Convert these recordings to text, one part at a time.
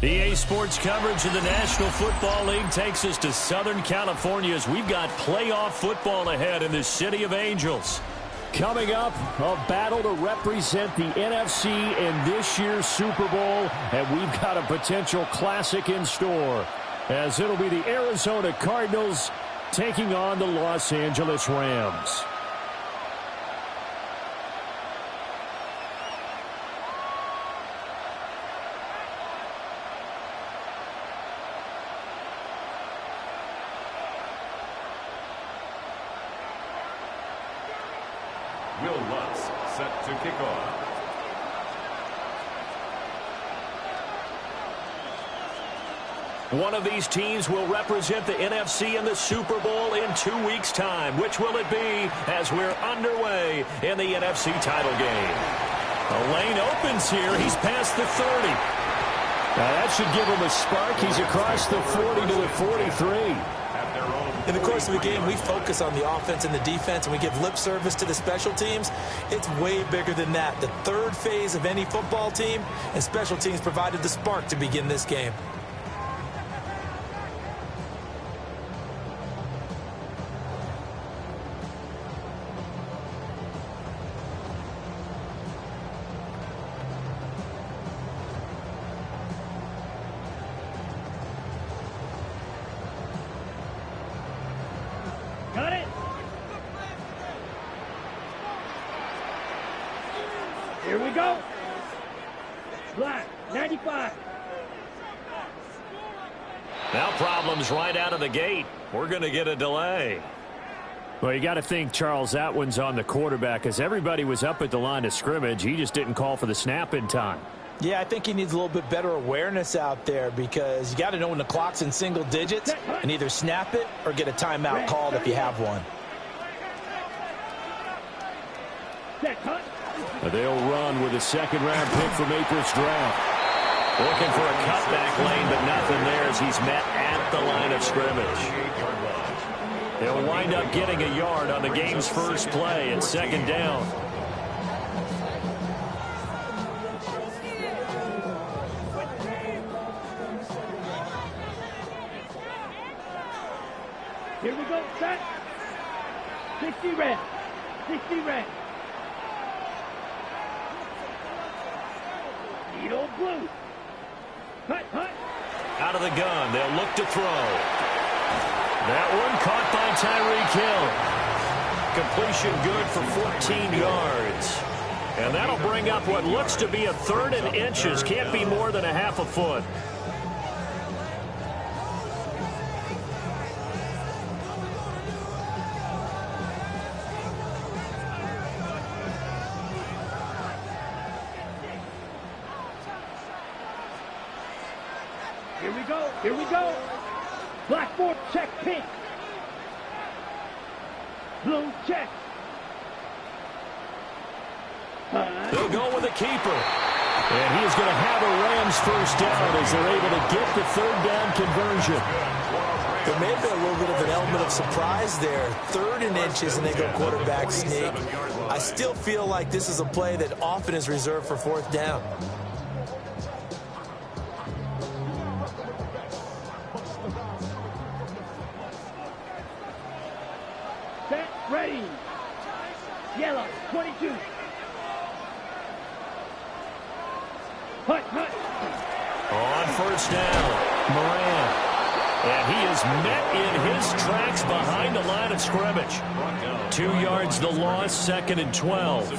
EA Sports coverage of the National Football League takes us to Southern California as we've got playoff football ahead in the City of Angels. Coming up, a battle to represent the NFC in this year's Super Bowl, and we've got a potential classic in store, as it'll be the Arizona Cardinals taking on the Los Angeles Rams. Set to kick off. One of these teams will represent the NFC in the Super Bowl in 2 weeks' time. Which will it be as we're underway in the NFC title game? The lane opens here. He's past the 30. Now that should give him a spark. He's across the 40 to the 43. In the course of the game, we focus on the offense and the defense, and we give lip service to the special teams. It's way bigger than that. The third phase of any football team, and special teams provided the spark to begin this game. Here we go. Black, 95. Now problems right out of the gate. We're going to get a delay. Well, you got to think, Charles, that one's on the quarterback, as everybody was up at the line of scrimmage. He just didn't call for the snap in time. Yeah, I think he needs a little bit better awareness out there, because you got to know when the clock's in single digits and either snap it or get a timeout called if you have one. They'll run with a second-round pick from April's draft. Looking for a cutback lane, but nothing there as he's met at the line of scrimmage. They'll wind up getting a yard on the game's first play at second down. Here we go, set. 60 red. 60 red. Old blue. Hut, hut. Out of the gun, they'll look to throw. That one caught by Tyreek Hill. Completion good for 14 yards. And that'll bring up what looks to be a 3rd and inches. Can't be more than a half a foot. Here we go. Blackboard check pink. Blue check. They'll go with a keeper. And he is going to have a Rams first down as they're able to get the 3rd down conversion. There may have been a little bit of an element of surprise there. 3rd and inches, and they go quarterback sneak. I still feel like this is a play that often is reserved for 4th down. Ready. Yellow, 22. Hut, hut. On first down, Moran. And he is met in his tracks behind the line of scrimmage. 2 yards the loss, 2nd and 12.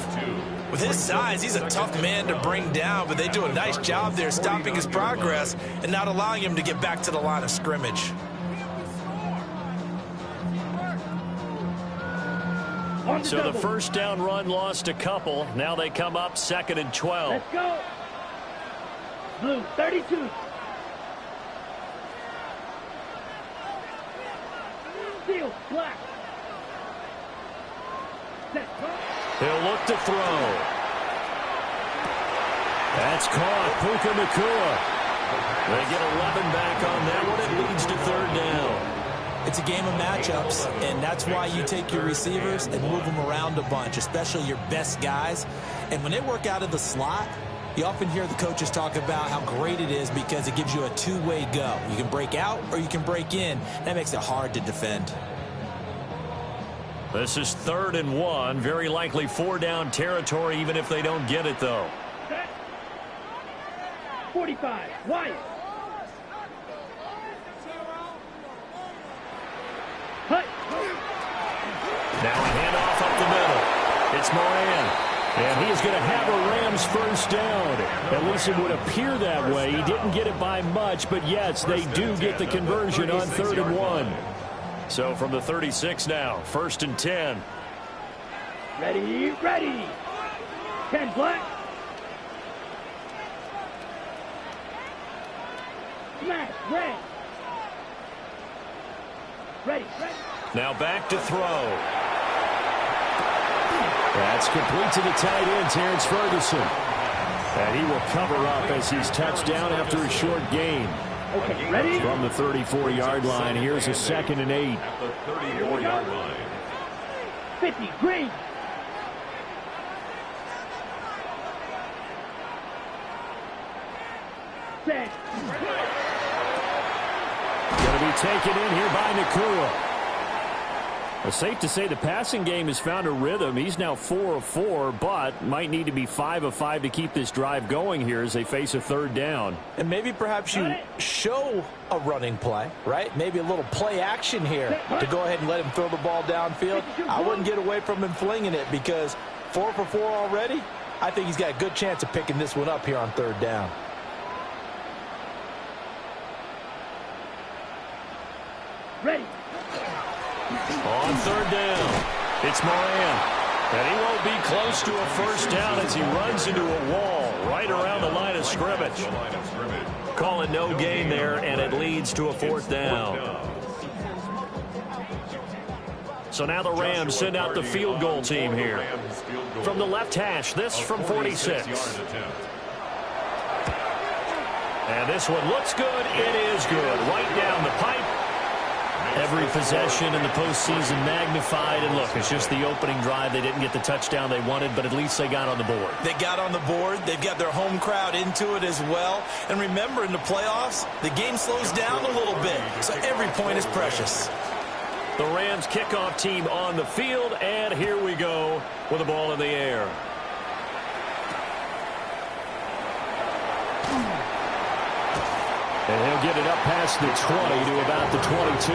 With his size, he's a tough man to bring down, but they do a nice job there stopping his progress and not allowing him to get back to the line of scrimmage. So the first down run lost a couple. Now they come up 2nd and 12. Let's go. Blue, 32. Steel, black. Set, He'll look to throw. That's caught. Puka Nacua. They get 11 back on that one. It leads to 3rd down. It's a game of matchups, and that's why you take your receivers and move them around a bunch, especially your best guys. And when they work out of the slot, You often hear the coaches talk about how great it is because it gives you a two-way go. You can break out or you can break in. That makes it hard to defend. This is 3rd and 1. Very likely 4-down territory, even if they don't get it, though. 45, Wyatt. Hut. Now a handoff up the middle. It's Moran. And he's going to have a Rams first down. At least it would appear that way. He didn't get it by much, but yes, they do get the conversion on 3rd and 1. So from the 36 now, 1st and 10. Ready, ready. 10 black. Smash, red. Ready, ready. Now back to throw. That's complete to the tight end, Terrence Ferguson. And he will cover up as he's touched down after a short gain. Okay, ready? From the 34-yard line, here's a 2nd and 8. At the 34-yard line. 50, green. Set. Going to be taken in here by Nakua. It's safe to say the passing game has found a rhythm. He's now 4 of 4, but might need to be 5 of 5 to keep this drive going here as they face a 3rd down. And maybe perhaps you show a running play, right? Maybe a little play action here to go ahead and let him throw the ball downfield. I wouldn't get away from him flinging it because 4 for 4 already. I think he's got a good chance of picking this one up here on 3rd down. Ready. On 3rd down, it's Moran. And he won't be close to a first down as he runs into a wall right around the line of scrimmage. Call it no gain there, and it leads to a 4th down. So now the Rams send out the field goal team here. From the left hash, this from 46. And this one looks good. It is good. Right down the pipe. Every possession in the postseason magnified. And look, it's just the opening drive. They didn't get the touchdown they wanted, but at least they got on the board. They got on the board. They've got their home crowd into it as well. And remember, in the playoffs, the game slows down a little bit. So every point is precious. The Rams kickoff team on the field, and here we go with the ball in the air. And he'll get it up past the 20 to about the 22.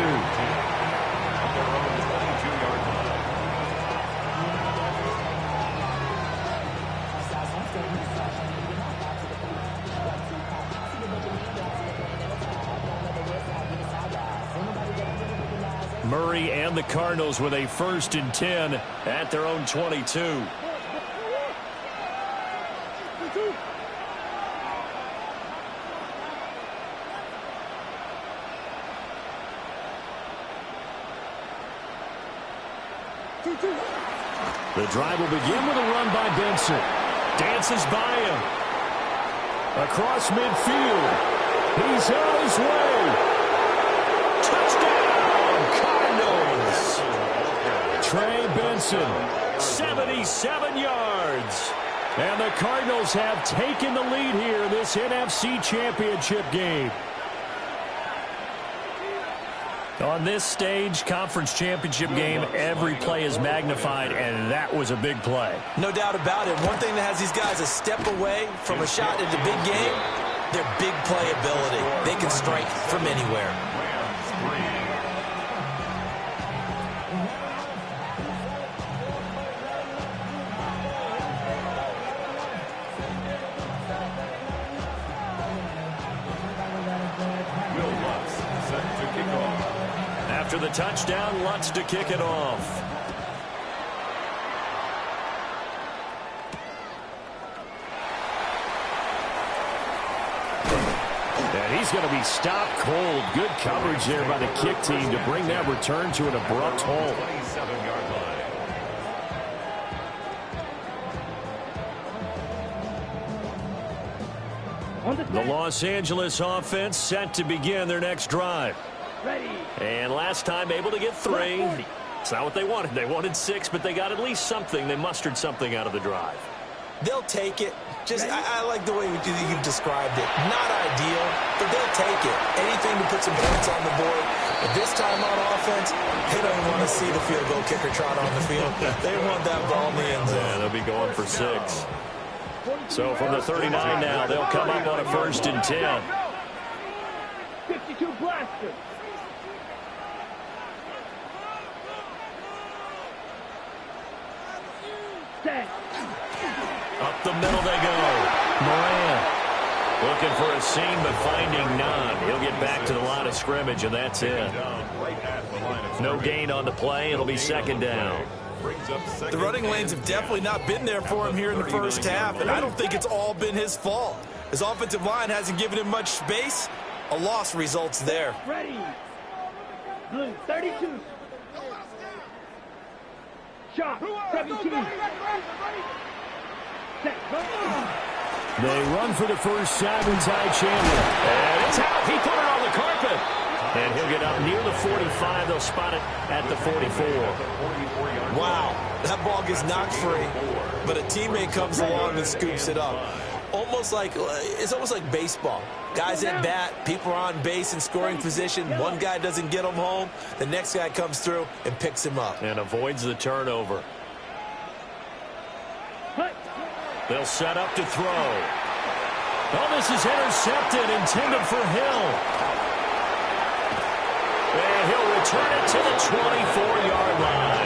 Murray and the Cardinals with a 1st and 10 at their own 22. The drive will begin with a run by Benson. Dances by him. Across midfield. He's on his way. Touchdown, Cardinals. Trey Benson, 77 yards. And the Cardinals have taken the lead here in this NFC Championship game. On this stage, conference championship game, every play is magnified, and that was a big play. No doubt about it. One thing that has these guys a step away from a shot at the big game, their big play ability. They can strike from anywhere. After the touchdown, Lutz to kick it off. And he's going to be stopped cold. Good coverage there by the kick team to bring that return to an abrupt halt. 27-yard line. The Los Angeles offense set to begin their next drive. Ready. And last time able to get 3. It's not what they wanted. They wanted 6, but they got at least something. They mustered something out of the drive. They'll take it. I like the way you've described it. Not ideal, but they'll take it. Anything to put some points on the board. But this time on offense, they don't want to see the field goal kicker trot on the field. They want that ball in the end zone. Yeah, they'll be going for 6. So from the 39 now, they'll come up on a 1st and 10. 52 blaster. Set. Up the middle they go. Moran looking for a seam, but finding none. He'll get back to the line of scrimmage, and that's it. No gain on the play. It'll be 2nd down. The running lanes have definitely not been there for him here in the first half, and I don't think it's all been his fault. His offensive line hasn't given him much space. A loss results there. Ready. Blue, 32. Shot, 17. Set. They run for the first time with Ty Chandler. And it's out. He put it on the carpet. And he'll get up near the 45. They'll spot it at the 44. Wow, that ball gets knocked free, but a teammate comes along and scoops it up. It's almost like baseball. Guys at bat, people are on base in scoring position. One guy doesn't get him home. The next guy comes through and picks him up. And avoids the turnover. They'll set up to throw. Oh, this is intercepted, intended for Hill. And he'll return it to the 24-yard line.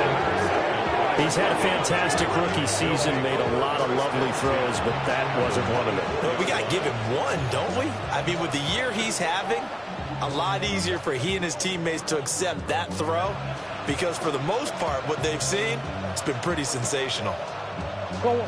He's had a fantastic rookie season, made a lot of lovely throws, but that wasn't one of them. Well, we got to give him one, don't we? I mean, with the year he's having, a lot easier for he and his teammates to accept that throw, because for the most part, what they've seen, it's been pretty sensational. Go.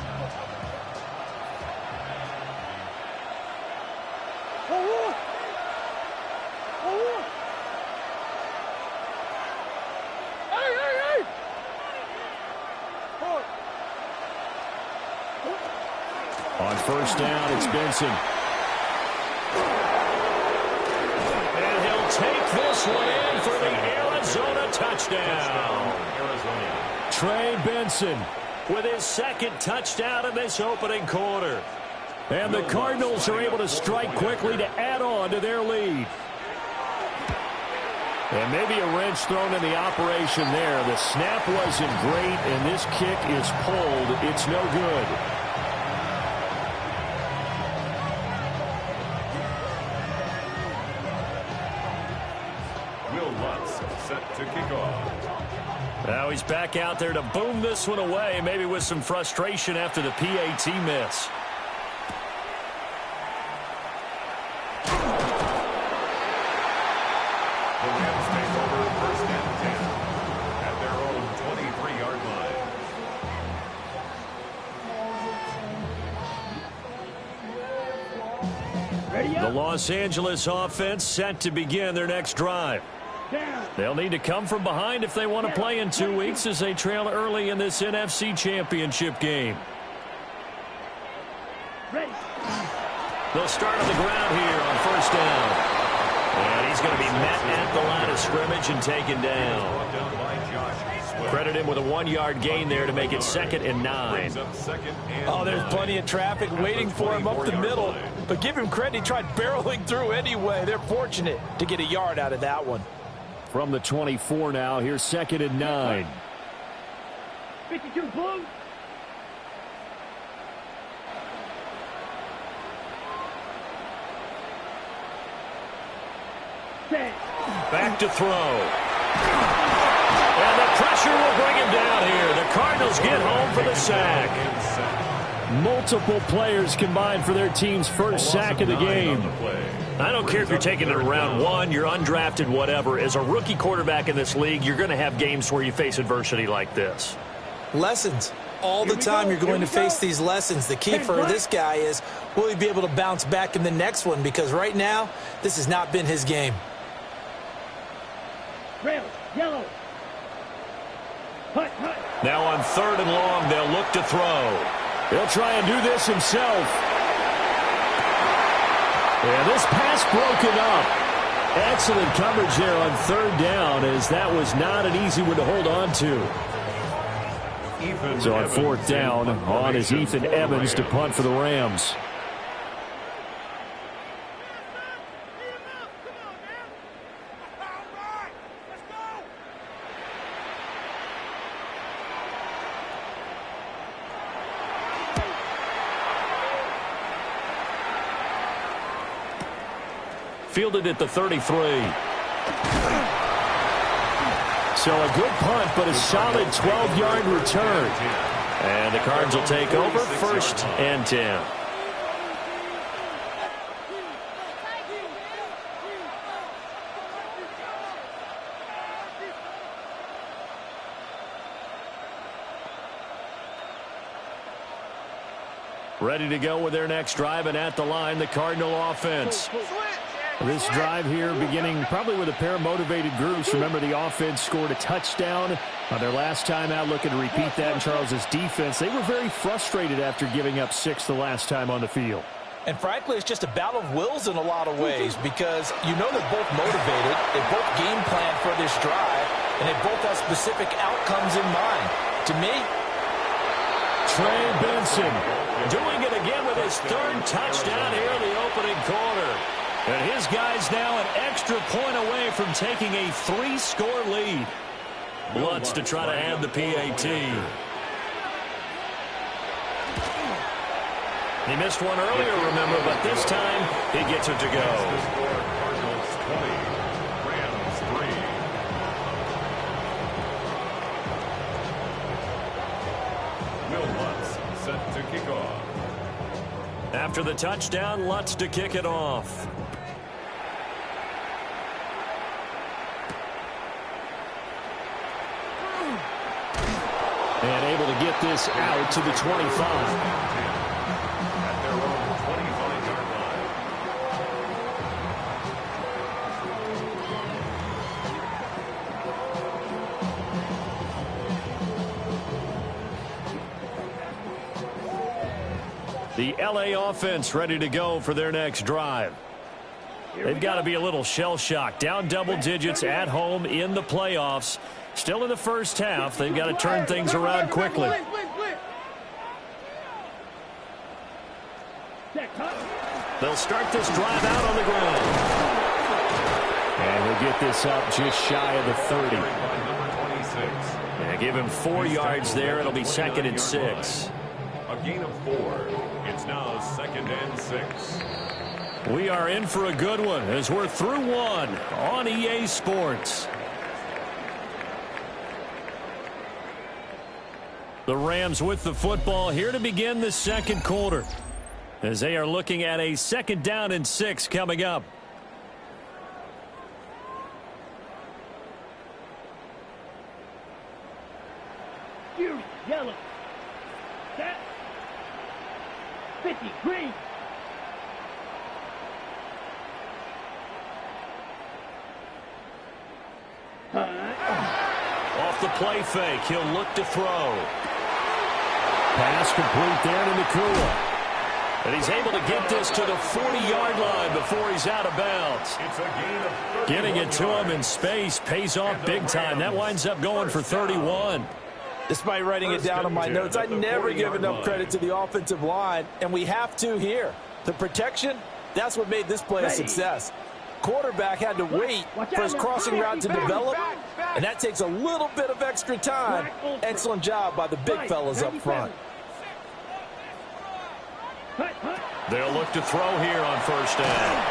On 1st down, it's Benson. And he'll take this one in for the Arizona touchdown. Trey Benson with his 2nd touchdown in this opening quarter. And the Cardinals are able to strike quickly to add on to their lead. And maybe a wrench thrown in the operation there. The snap wasn't great, and this kick is pulled. It's no good. Set to kick off. Now he's back out there to boom this one away, maybe with some frustration after the PAT miss. The Rams take over 1st and 10 at their own 23-yard line. Ready up. The Los Angeles offense set to begin their next drive. They'll need to come from behind if they want to play in 2 weeks as they trail early in this NFC Championship game. Ready. They'll start on the ground here on 1st down. And he's going to be met at the line of scrimmage and taken down. Credit him with a 1-yard gain there to make it 2nd and 9. Oh, there's plenty of traffic waiting for him up the middle. But give him credit, he tried barreling through anyway. They're fortunate to get a yard out of that one. From the 24 now, here's 2nd and 9. 52 blue. Set. Back to throw. And the pressure will bring him down here. The Cardinals get home for the sack. Multiple players combined for their team's first sack of the game. I don't care if you're taking it in round 1, you're undrafted, whatever. As a rookie quarterback in this league, you're going to have games where you face adversity like this. Lessons. All the time you're going to face these lessons. The key for this guy is, will he be able to bounce back in the next one? Because right now, this has not been his game. Rail. Yellow. Hut, hut. Now on 3rd and long, they'll look to throw. He'll try and do this himself. And this pass broken up. Excellent coverage there on 3rd down, as that was not an easy one to hold on to. So on fourth down, on is Ethan Evans to punt for the Rams. Fielded at the 33. So a good punt, but a solid 12-yard return. And the Cards will take over, 1st and 10. Ready to go with their next drive, and at the line, the Cardinal offense. This drive here beginning probably with a pair of motivated groups. Remember, the offense scored a touchdown on their last time out, looking to repeat that in Charles's defense. They were very frustrated after giving up 6 the last time on the field. And frankly, it's just a battle of wills in a lot of ways, because you know they're both motivated, they both game plan for this drive, and they both have specific outcomes in mind. To me, Trey Benson doing it again with his 3rd touchdown here in the opening quarter. And his guy's now an extra point away from taking a 3-score lead. Lutz to try to add the PAT. He missed one earlier, remember, but this time he gets it to go. Cardinals 20, Rams 3. Will Lutz set to kick off. After the touchdown, Lutz to kick it off. And able to get this out to the 25. At their own 25-yard line. The LA offense ready to go for their next drive. They've got to be a little shell-shocked. Down double digits at home in the playoffs. Still in the first half. They've got to turn things around quickly. They'll start this drive out on the ground. And he'll get this up just shy of the 30. And give him 4 yards there. It'll be 2nd and 6. A gain of 4. It's now 2nd and 6. We are in for a good one as we're through one on EA Sports. The Rams with the football here to begin the second quarter, as they are looking at a 2nd down and 6 coming up. Fury, yellow. Set. 50, green. Off the play fake, he'll look to throw. Pass complete there to Nakua. And he's able to get this to the 40-yard line before he's out of bounds. It's a gain of 31 Getting it to him in yards. space pays off big time. That winds up going for 31. despite writing it down on my notes, I never give enough credit to the offensive line, and we have to here. The protection, that's what made this play a success. Quarterback had to wait for his crossing route to develop, and that takes a little bit of extra time. Excellent job by the big fellas up front. They'll look to throw here on first down.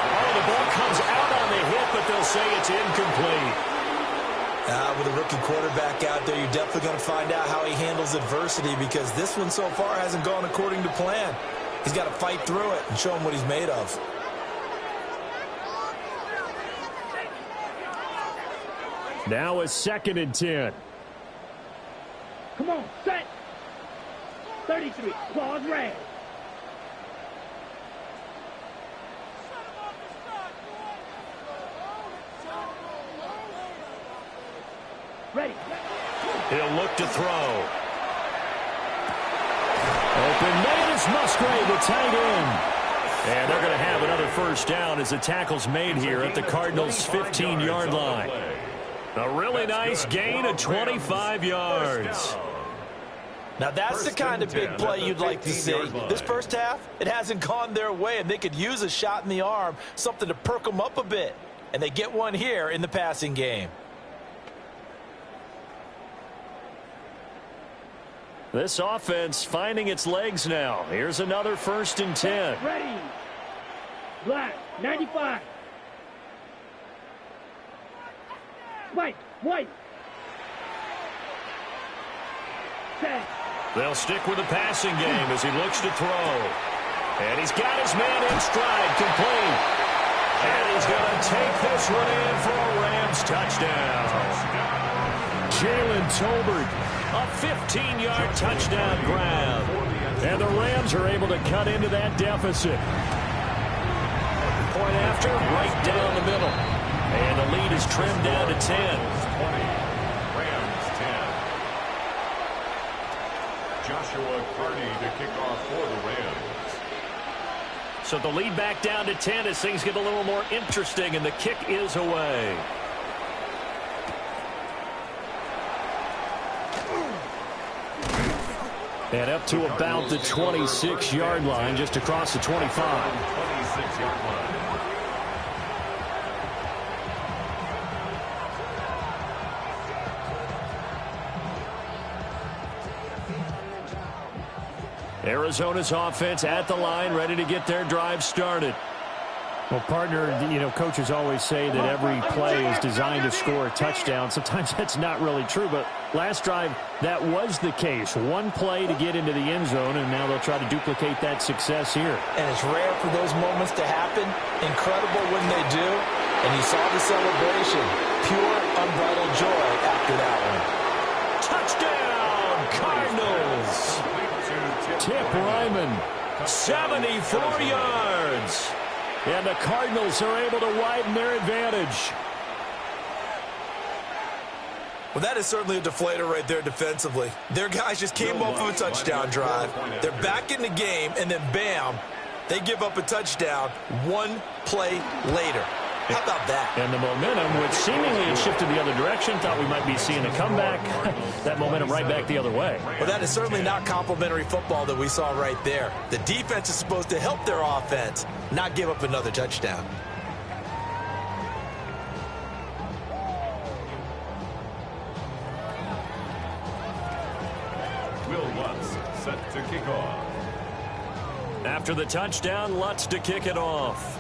Oh, the ball comes out on the hit, but they'll say it's incomplete. With a rookie quarterback out there, you're definitely going to find out how he handles adversity, because this one so far hasn't gone according to plan. He's got to fight through it and show him what he's made of. Now a 2nd and 10. Come on, set. 33, claws red. Ready. He'll look to throw. Open man is Musgrave, the tight end. And they're going to have another first down as the tackle's made here at the Cardinals' 15-yard line. A really nice gain of 25 yards. Now that's the kind of big play you'd like to see. This first half, it hasn't gone their way, and they could use a shot in the arm, something to perk them up a bit. And they get one here in the passing game. This offense finding its legs now. Here's another 1st and 10. Ready. Black, 95. White. Set. They'll stick with the passing game as he looks to throw. And he's got his man in stride, complete. And he's going to take this one in for a Rams touchdown. Jalen Tolbert, a 15-yard touchdown grab. And the Rams are able to cut into that deficit. Point after, right down the middle. And the lead is trimmed down to 10. 20. Rams 10. Joshua Carney to kick off for the Rams. So the lead back down to 10 as things get a little more interesting, and the kick is away. And up to about the 26-yard line, just across the 25. 26-yard line. Arizona's offense at the line, ready to get their drive started. Well, partner, coaches always say that every play is designed to score a touchdown. Sometimes that's not really true, but last drive, that was the case. One play to get into the end zone, and now they'll try to duplicate that success here. And it's rare for those moments to happen. Incredible when they do. And you saw the celebration. Pure, unbridled joy after that Touchdown, Cardinals! Tip Ryman, 74 yards. And the Cardinals are able to widen their advantage. Well, that is certainly a deflator right there defensively. Their guys just came off of a touchdown drive. They're back in the game, and then bam, they give up a touchdown one play later. How about that? And the momentum, which seemingly had shifted the other direction, thought we might be seeing a comeback. That momentum right back the other way. Well, that is certainly not complimentary football that we saw right there. The defense is supposed to help their offense, not give up another touchdown. Will Lutz set to kick off. After the touchdown, Lutz to kick it off.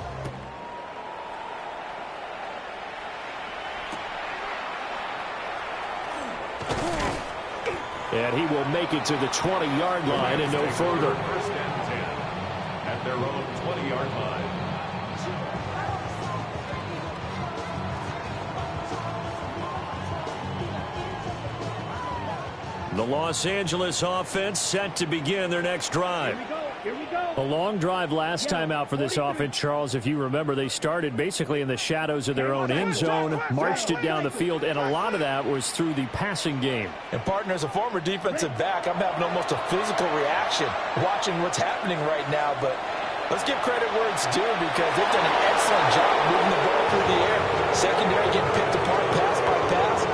And he will make it to the 20-yard line and no further. 1st and 10 at their own 20-yard line. The Los Angeles offense set to begin their next drive. Here we go. A long drive last time out for this offense, Charles. If you remember, they started basically in the shadows of their own end zone, marched it down the field, and a lot of that was through the passing game. And, partner, as a former defensive back, I'm having almost a physical reaction watching what's happening right now. But let's give credit where it's due because they've done an excellent job moving the ball through the air. Secondary getting picked apart pass by pass.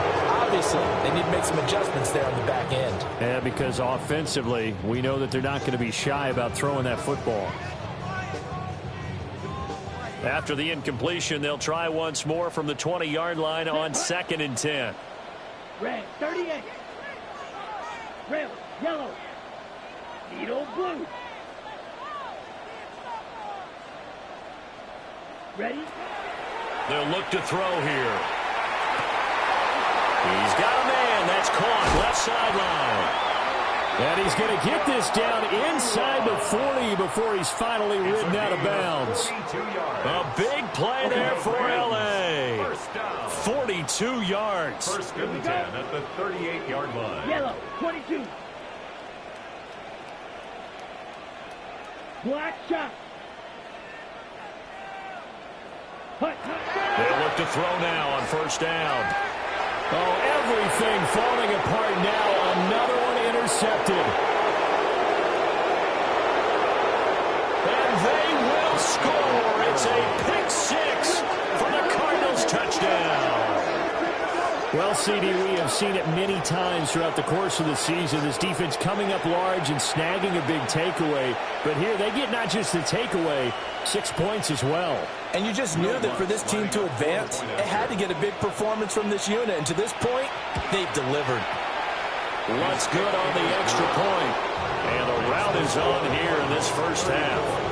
Obviously, they need to make some adjustments there on the back end. Yeah, because offensively, we know that they're not going to be shy about throwing that football. After the incompletion, they'll try once more from the 20-yard line on 2nd and 10. Red, 38. Red, yellow. Needle, blue. Ready? They'll look to throw here. He's got a man. That's caught left sideline. And he's going to get this down inside the 40 before he's finally ridden out of bounds. A big play there for L.A. 42 yards. 1st and 10 at the 38-yard line. Yellow, 22. Black shot. They'll look to throw now on 1st down. Oh, everything falling apart now. Another one intercepted. And they will score. It's a pick 6 for the Cardinals touchdown. Well, CD, we have we've seen it many times throughout the course of the season. This defense coming up large and snagging a big takeaway. But here they get not just the takeaway, 6 points as well. And you just knew that for this team to advance, it had to get a big performance from this unit. And to this point, they've delivered. What's good on the extra point? And the rout is on here in this first half.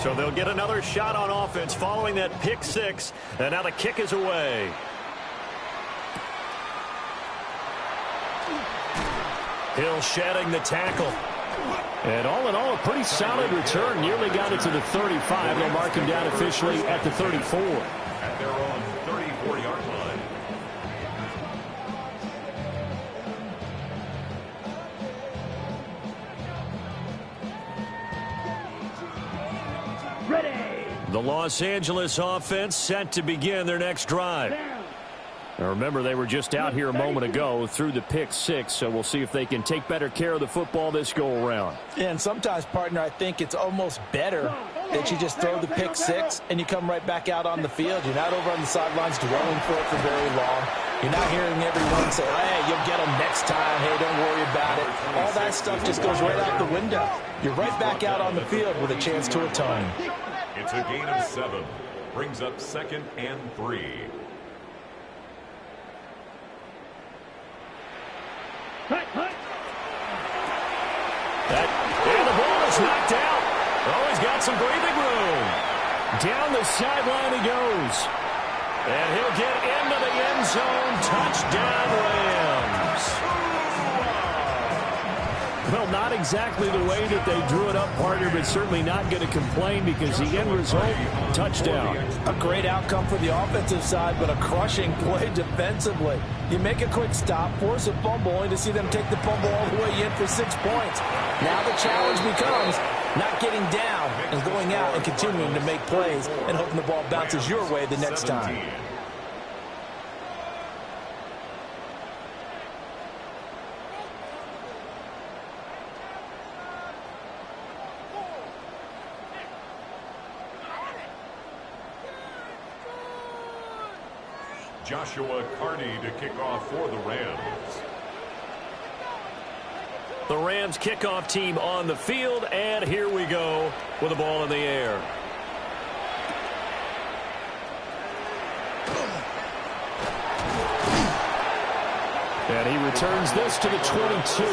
So they'll get another shot on offense following that pick six. And now the kick is away. Hill shedding the tackle. And all in all, a pretty solid return. Nearly got it to the 35. They'll mark him down officially at the 34. At their own 34-yard line. Ready. The Los Angeles offense set to begin their next drive. Now remember, they were just out here a moment ago through the pick six, so we'll see if they can take better care of the football this go-around. And sometimes, partner, I think it's almost better that you just throw the pick six and you come right back out on the field. You're not over on the sidelines dwelling for it for very long. You're not hearing everyone say, hey, you'll get them next time. Hey, don't worry about it. All that stuff just goes right out the window. You're right back out on the field with a chance to atone. It's a gain of 7. Brings up 2nd and 3. And the ball is knocked out. Oh, he's got some breathing room. Down the sideline he goes. And he'll get into the end zone. Touchdown, Rams. Well, not exactly the way that they drew it up, partner, but certainly not going to complain because the end result, touchdown. A great outcome for the offensive side, but a crushing play defensively. You make a quick stop, force a fumble, only to see them take the fumble all the way in for 6 points. Now the challenge becomes not getting down and going out and continuing to make plays and hoping the ball bounces your way the next time. Joshua Carney to kick off for the Rams. The Rams kickoff team on the field, and here we go with the ball in the air. And he returns this to the 22.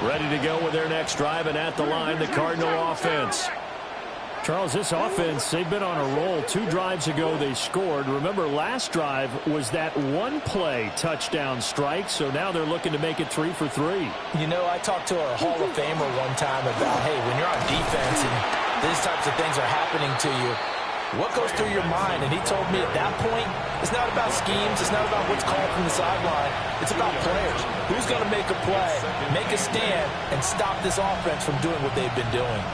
Ready to go with their next drive, and at the line, the Cardinal offense. Charles, this offense, they've been on a roll. 2 drives ago, they scored. Remember, last drive was that one-play touchdown strike, so now they're looking to make it 3 for 3. You know, I talked to a Hall of Famer one time about, hey, when you're on defense and these types of things are happening to you, what goes through your mind? And he told me at that point, it's not about schemes. It's not about what's called from the sideline. It's about players. Who's going to make a play, make a stand, and stop this offense from doing what they've been doing?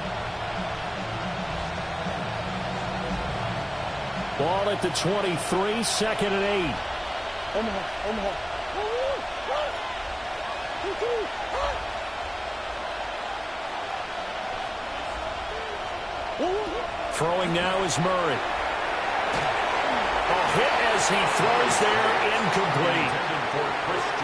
Ball at the 23, 2nd and 8. Omaha. Throwing now is Murray. A hit as he throws there, incomplete.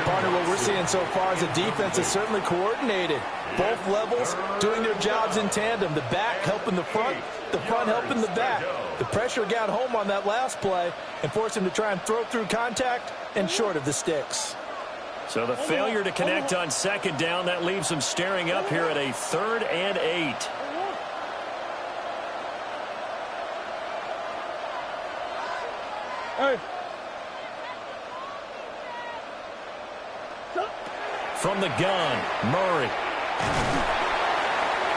Partner, what we're seeing so far is a defense is certainly coordinated. Both levels doing their jobs in tandem. The back helping the front helping the back. The pressure got home on that last play and forced him to try and throw through contact and short of the sticks. So the failure to connect on 2nd down, that leaves them staring up here at a 3rd and 8. Hey. From the gun, Murray.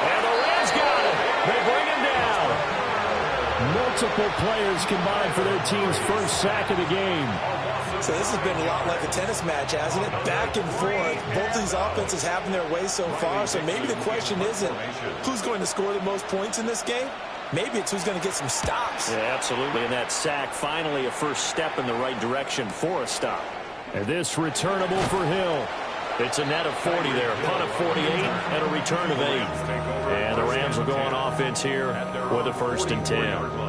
And the Rams got him. They bring him down. No multiple players combined for their team's first sack of the game. So this has been a lot like a tennis match, hasn't it? Back and forth. Both of these offenses having their way so far. So maybe the question isn't who's going to score the most points in this game. Maybe it's who's going to get some stops. Yeah, absolutely. And that sack, finally a first step in the right direction for a stop. And this returnable for Hill. It's a net of 40 there. Punt of 48 and a return of 8. And the Rams will go on offense here with a 1st and 10.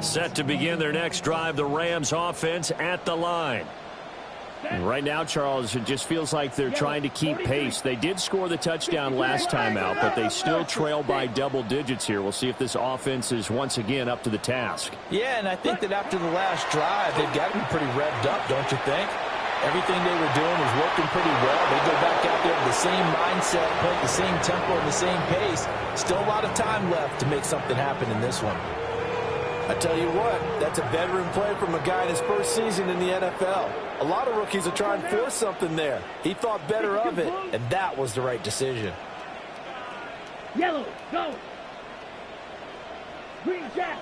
Set to begin their next drive, the Rams offense at the line. And right now, Charles, it just feels like they're trying to keep pace. They did score the touchdown last time out, but they still trail by double digits here. We'll see if this offense is once again up to the task. Yeah, and I think that after the last drive, they've got to be pretty revved up, don't you think? Everything they were doing was working pretty well. They go back out there with the same mindset, playing the same tempo and the same pace. Still a lot of time left to make something happen in this one. I tell you what, that's a veteran play from a guy in his first season in the NFL. A lot of rookies are trying to force something there. He thought better of it, and that was the right decision. Yellow, go. Green jack.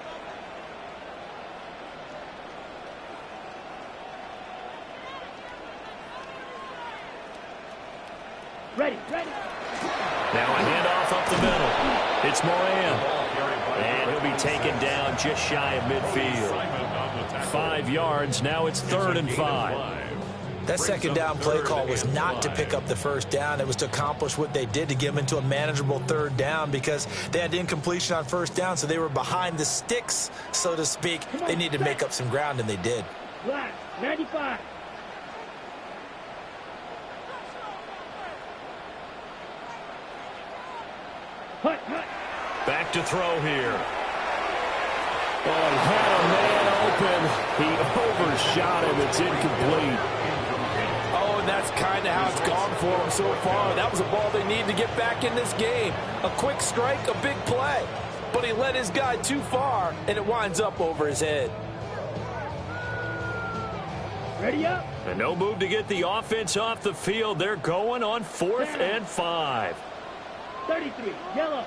Ready. Now a handoff up the middle. It's Moran. And he'll be taken down just shy of midfield. 5 yards. Now it's 3rd and 5. That second down play call was not to pick up the first down. It was to accomplish what they did to get them into a manageable 3rd down because they had incompletion on 1st down, so they were behind the sticks, so to speak. They needed to make up some ground, and they did. Black, 95. Hut. Back to throw here. Oh, he had a man open. He overshot him. It's incomplete. Oh, and that's kind of how it's gone for him so far. That was a ball they need to get back in this game. A quick strike, a big play. But he led his guy too far, and it winds up over his head. Ready up. And no move to get the offense off the field. They're going on 4th and 5. 33, yellow.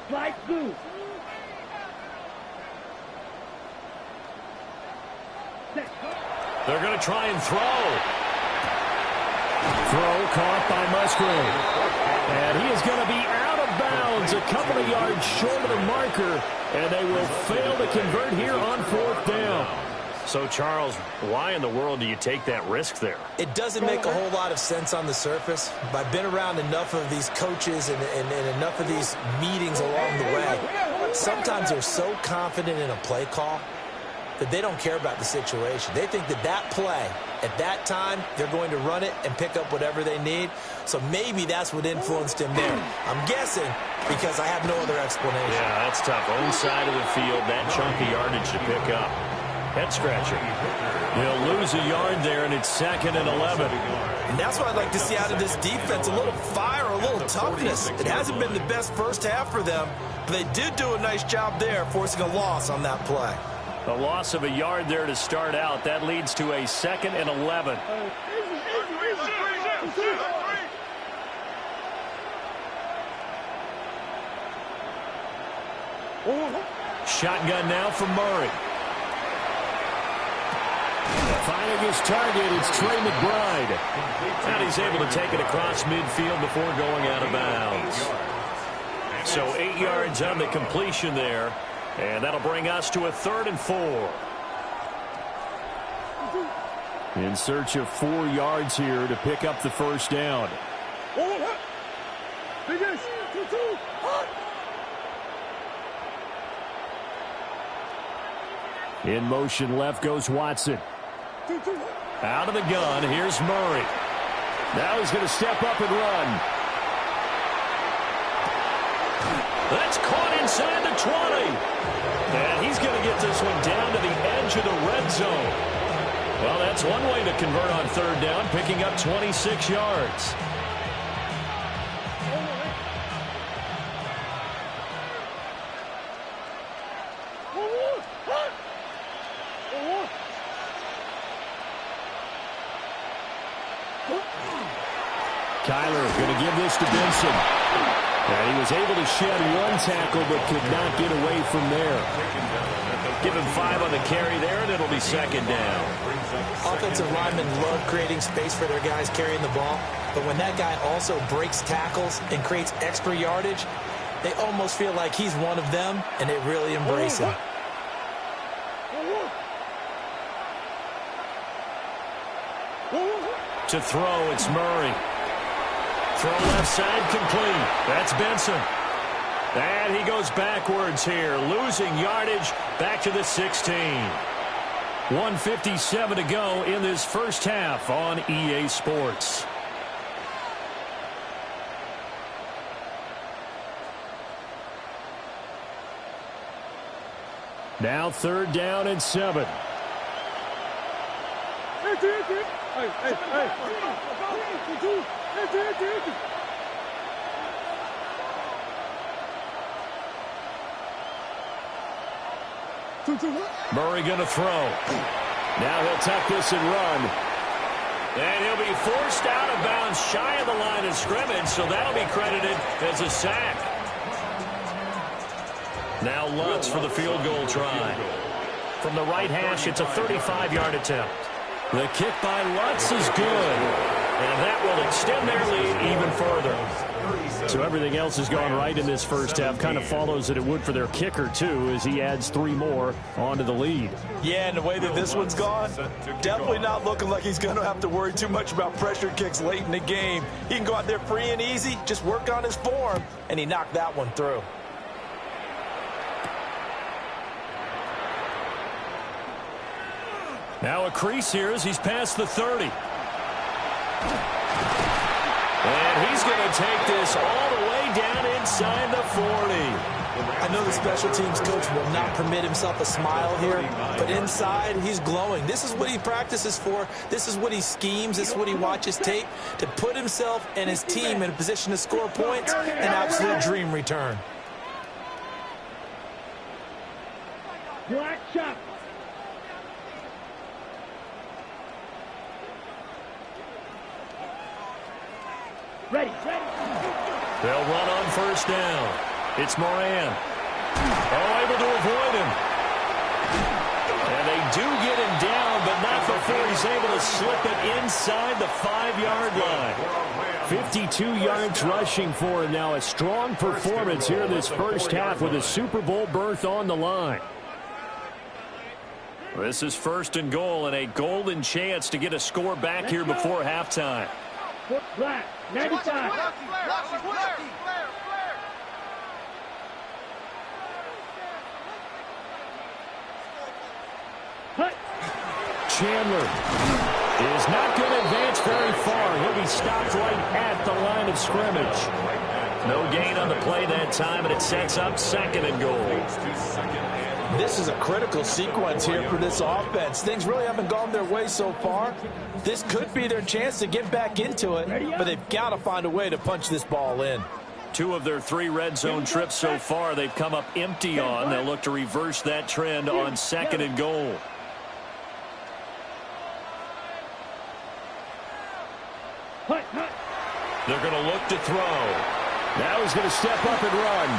Light blue. They're going to try and throw. Throw caught by Musgrave. And he is going to be out of bounds a couple of yards short of the marker. And they will fail to convert here on 4th down. So, Charles, why in the world do you take that risk there? It doesn't make a whole lot of sense on the surface, but I've been around enough of these coaches and enough of these meetings along the way. Sometimes they're so confident in a play call that they don't care about the situation. They think that that play, at that time, they're going to run it and pick up whatever they need. So maybe that's what influenced him there. I'm guessing because I have no other explanation. Yeah, that's tough. Own side of the field, that chunky yardage to pick up. Head scratcher. He'll lose a yard there, and it's 2nd and 11. And that's what I'd like to see out of this defense, a little fire, a little toughness. It hasn't been the best first half for them, but they did do a nice job there, forcing a loss on that play. A loss of a yard there to start out. That leads to a 2nd and 11. Shotgun now for Murray. Finding his target, it's Trey McBride. And he's able to take it across midfield before going out of bounds. So 8 yards on the completion there. And that'll bring us to a 3rd and 4. In search of 4 yards here to pick up the first down. In motion left goes Watson. Out of the gun, here's Murray. Now he's going to step up and run. That's caught inside the 20. And he's going to get this one down to the edge of the red zone. Well, that's one way to convert on 3rd down, picking up 26 yards. give this to Benson. And he was able to shed one tackle but could not get away from there. Give him 5 on the carry there, and it'll be second down. Offensive linemen love creating space for their guys carrying the ball, but when that guy also breaks tackles and creates extra yardage, they almost feel like he's one of them, and they really embrace him. To throw, it's Murray. Throw left side complete. That's Benson. And he goes backwards here, losing yardage back to the 16. 1:57 to go in this first half on EA Sports. Now 3rd down and 7. Murray going to throw. Now he'll tuck this and run. And he'll be forced out of bounds shy of the line of scrimmage, so that'll be credited as a sack. Now Lutz for the field goal try. From the right hash, it's a 35-yard attempt. The kick by Lutz is good, and that will extend their lead even further. So everything else has gone right in this first half. Kind of follows that it would for their kicker, too, as he adds 3 more onto the lead. Yeah, and the way that this one's gone, definitely not looking like he's going to have to worry too much about pressure kicks late in the game. He can go out there free and easy, just work on his form, and he knocked that one through. Now a crease here as he's past the 30. And he's going to take this all the way down inside the 40. I know the special teams coach will not permit himself a smile here, but inside he's glowing. This is what he practices for. This is what he schemes. This is what he watches tape to put himself and his team in a position to score points. An absolute dream return. Black shot. Ready. They'll run on 1st down. It's Moran. Oh, able to avoid him. And they do get him down, but not before he's able to slip it inside the 5-yard line. 52 yards rushing for him now. A strong performance here in this first half with a Super Bowl berth on the line. This is 1st and goal and a golden chance to get a score back here before halftime. Foot black. 95. Chandler is not going to advance very far. He'll be stopped right at the line of scrimmage. No gain on the play that time, and it sets up 2nd and goal. This is a critical sequence here for this offense. Things really haven't gone their way so far. This could be their chance to get back into it, but they've got to find a way to punch this ball in. 2 of their 3 red zone trips so far they've come up empty on. They'll look to reverse that trend on 2nd and goal. They're going to look to throw. Now he's going to step up and run.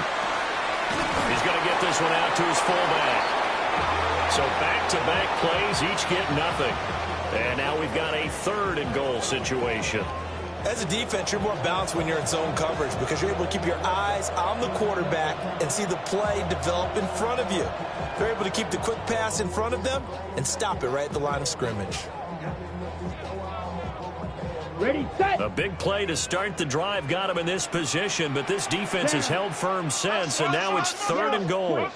He's going to get this one out to his fullback. So back-to-back plays, each get nothing. And now we've got a 3rd and goal situation. As a defense, you're more balanced when you're in zone coverage because you're able to keep your eyes on the quarterback and see the play develop in front of you. You're able to keep the quick pass in front of them and stop it right at the line of scrimmage. Ready, set. A big play to start the drive got him in this position, but this defense has held firm since, and now it's 3rd and goal.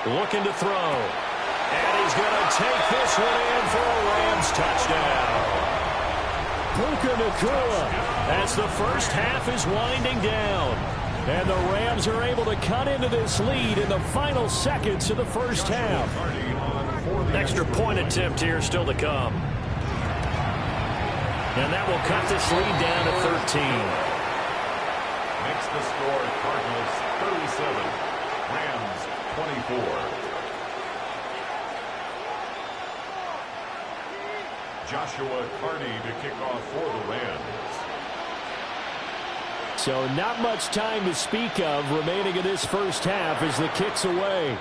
Looking to throw. And he's going to take this one in for a Rams touchdown. Puka Nacua. As the first half is winding down. And the Rams are able to cut into this lead in the final seconds of the first half. Extra point attempt here still to come. And that will cut this lead down to 13. Makes the score Cardinals 37, Rams 24. Joshua Carney to kick off for the Rams. So not much time to speak of remaining in this first half as the kick's away.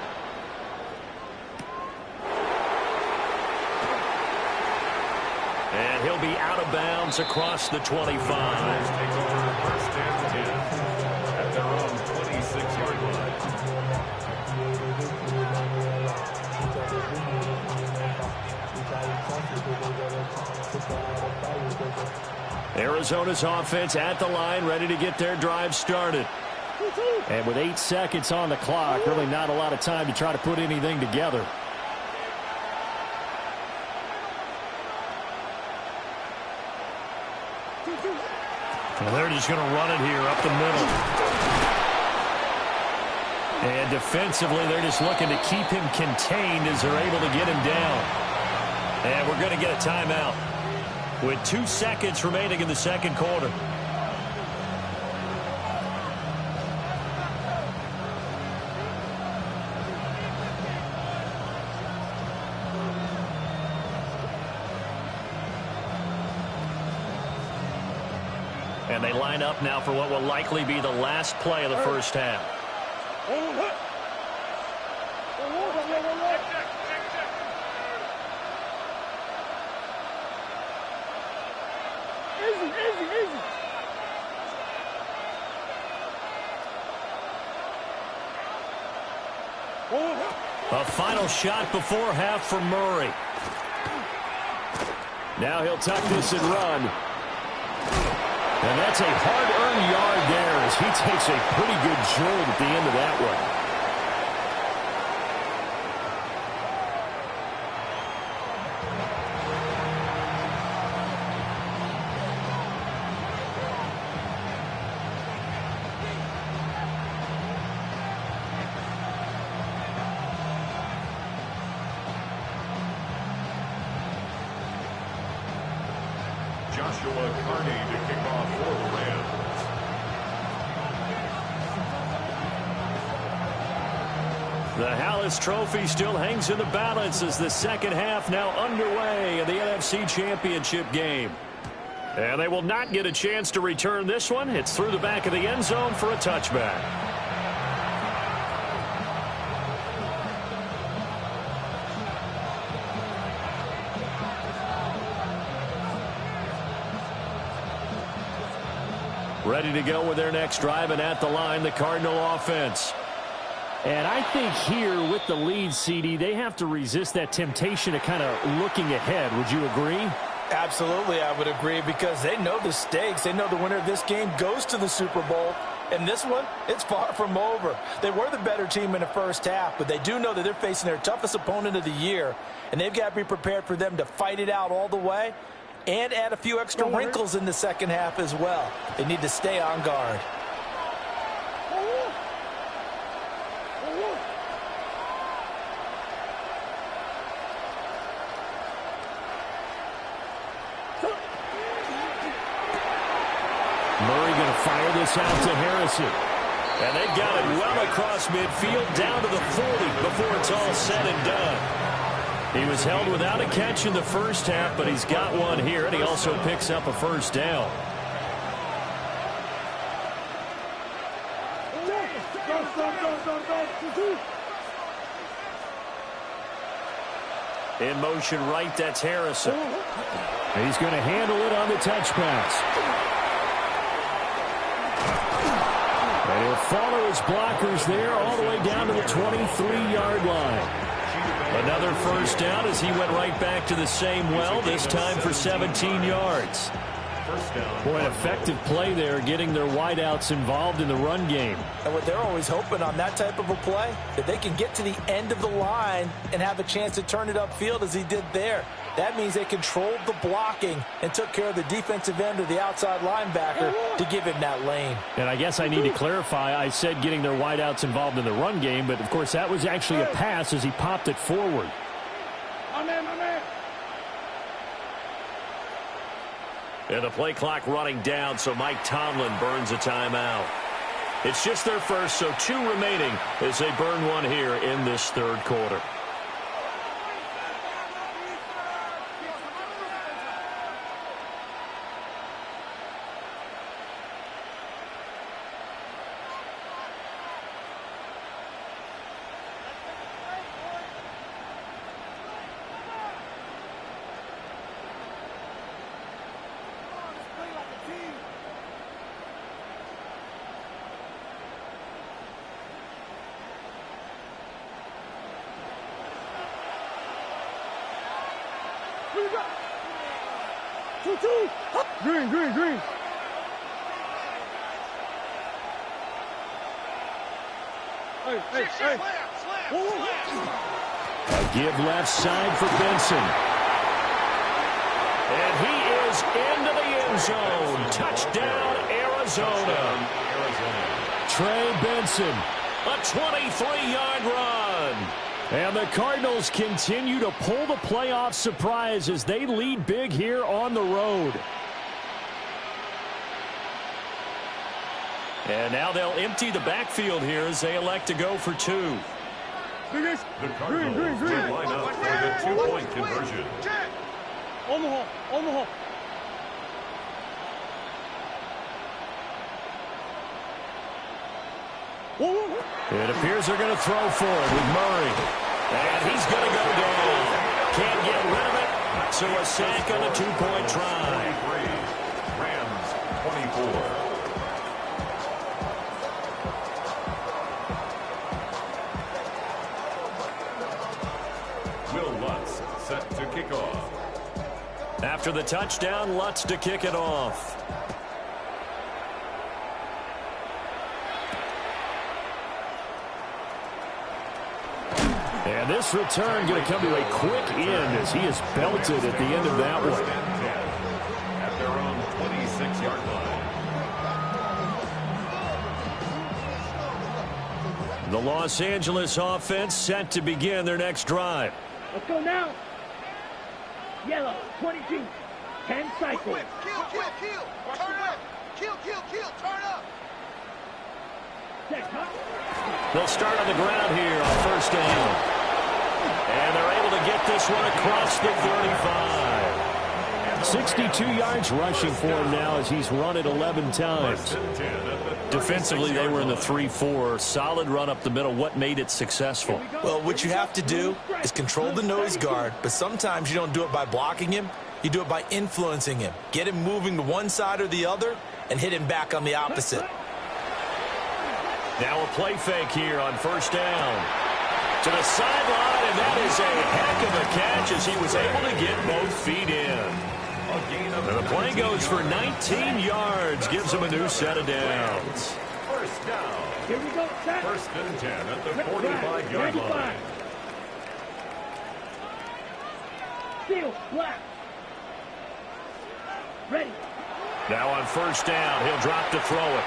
And he'll be out of bounds across the 25. Cardinals take over first and 10 at their own 26-yard line. Arizona's offense at the line, ready to get their drive started. And with 8 seconds on the clock, really not a lot of time to try to put anything together. And they're just going to run it here up the middle. And defensively, they're just looking to keep him contained as they're able to get him down. And we're going to get a timeout with 2 seconds remaining in the second quarter. And they line up now for what will likely be the last play of the first half. A final shot before half for Murray. Now he'll tuck this and run. And that's a hard-earned yard there as he takes a pretty good jolt at the end of that one. Joshua Carney to kick off for the Rams. The Hallis Trophy still hangs in the balance as the second half now underway in the NFC Championship game. And they will not get a chance to return this one. It's through the back of the end zone for a touchback. Ready to go with their next drive, and at the line, the Cardinal offense. And I think here with the lead, CD, they have to resist that temptation of kind of looking ahead. Would you agree? Absolutely, I would agree, because they know the stakes. They know the winner of this game goes to the Super Bowl. And this one, it's far from over. They were the better team in the first half, but they do know that they're facing their toughest opponent of the year, and they've got to be prepared for them to fight it out all the way and add a few extra wrinkles in the second half as well. They need to stay on guard. Murray going to fire this out to Harrison. And they've got it well across midfield down to the 40 before it's all said and done. He was held without a catch in the first half, but he's got one here, and he also picks up a first down. In motion right, that's Harrison. He's going to handle it on the touch pass. And he'll follow his blockers there all the way down to the 23-yard line. Another first down as he went right back to the same well, this time for 17 yards. Boy, an effective play there, getting their wideouts involved in the run game. And what they're always hoping on that type of a play, that they can get to the end of the line and have a chance to turn it upfield as he did there. That means they controlled the blocking and took care of the defensive end or the outside linebacker to give him that lane. And I guess I need to clarify, I said getting their wideouts involved in the run game, but of course that was actually a pass as he popped it forward. And the play clock running down, so Mike Tomlin burns a timeout. It's just their first, so 2 remaining as they burn one here in this third quarter. Green. Hey. A give left side for Benson. And he is into the end zone. Touchdown, Arizona. Trey Benson, a 23-yard run. And the Cardinals continue to pull the playoff surprise as they lead big here on the road. And now they'll empty the backfield here as they elect to go for 2. The Cardinals will line up for the 2-point conversion. Omaha. It appears they're going to throw for it with Murray. And he's going to go down. Can't get rid of it. So a sack on a 2-point try. Rams 24. Set to kick off. After the touchdown, Lutz to kick it off. And this return going to come to a quick end as he is belted at the end of that one. At their own 26-yard line. The Los Angeles offense set to begin their next drive. Let's go now. Yellow, 22. 10 cycles. Kill. Turn up. Kill. Turn up. They'll start on the ground here on first down. And they're able to get this one across the 35. 62 yards rushing for him now as he's run it 11 times. Defensively, they were in the 3-4. Solid run up the middle. What made it successful? Well, what you have to do is control the nose guard, but sometimes you don't do it by blocking him. You do it by influencing him. Get him moving to one side or the other and hit him back on the opposite. Now a play fake here on first down. To the sideline, and that is a heck of a catch as he was able to get both feet in. And the play goes for 19 yards, gives him a new set of downs. First down. Here we go, set. First and 10 at the 45-yard line. Steal, black. Ready. Now on first down, he'll drop to throw it.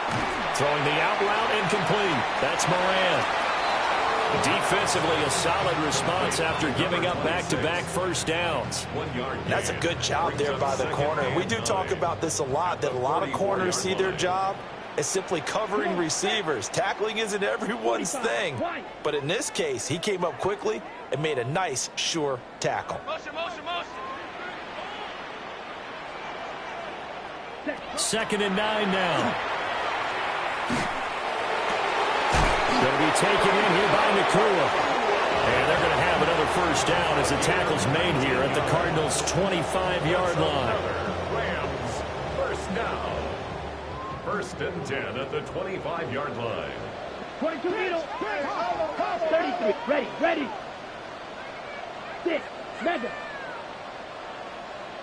Throwing the out route incomplete. That's Moran. Defensively, a solid response after giving up back-to-back first downs. That's a good job there by the corner. We do talk about this a lot, that a lot of corners see their job as simply covering receivers. Tackling isn't everyone's thing. But in this case, he came up quickly and made a nice, sure tackle. Motion. 2nd and 9 now. Going to be taken in here by Nakua. And they're going to have another first down as the tackle's made here at the Cardinals' 25-yard line. Rams, first down. First and 10 at the 25-yard line. 22 middle. 33. Ready. 6. Mega.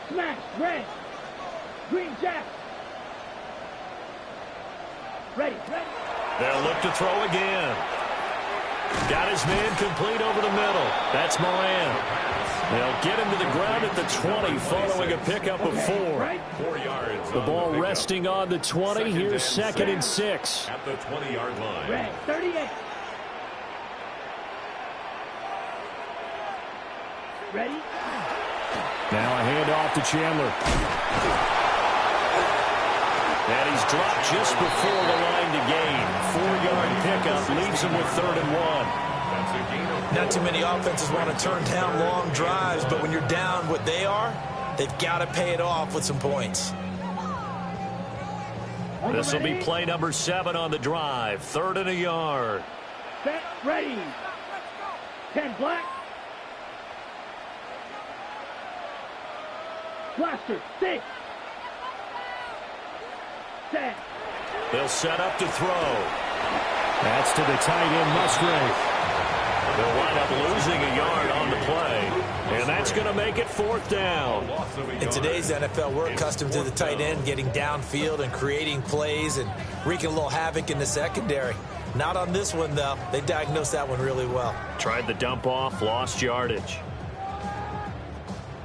Smash. Red. Green jack. Ready. They'll look to throw again. Got his man complete over the middle. That's Moran. They'll get him to the ground at the 20 following a pickup of 4. 4 yards. The ball resting on the 20. Here's 2nd and 6. At the 20-yard line. Red. 38. Ready? Now a handoff to Chandler. And he's dropped just before the line to gain. 4-yard pickup leaves him with 3rd and 1. Not too many offenses want to turn down long drives, but when you're down what they are, they've got to pay it off with some points. This will be play number 7 on the drive. 3rd and a yard. Set, ready. 10 black. Blaster, 6. Set. They'll set up to throw. That's to the tight end, Musgrave. They'll wind up losing a yard on the play. And that's going to make it 4th down. In today's NFL, we're accustomed to the tight end getting downfield and creating plays and wreaking a little havoc in the secondary. Not on this one, though. They diagnosed that one really well. Tried the dump off, lost yardage.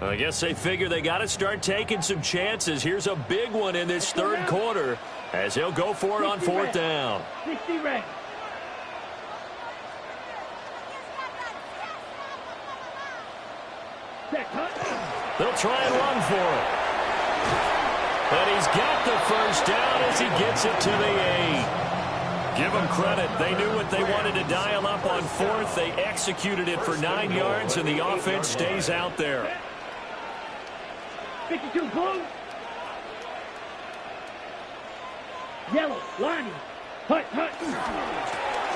I guess they figure they got to start taking some chances. Here's a big one in this 3rd quarter as he'll go for it on 4th down. 60 red. They'll try and run for it. And he's got the 1st down as he gets it to the 8. Give them credit. They knew what they wanted to dial up on 4th. They executed it for 9 yards, and the offense stays out there. 52 blue. Yellow, lining. Hut, hut.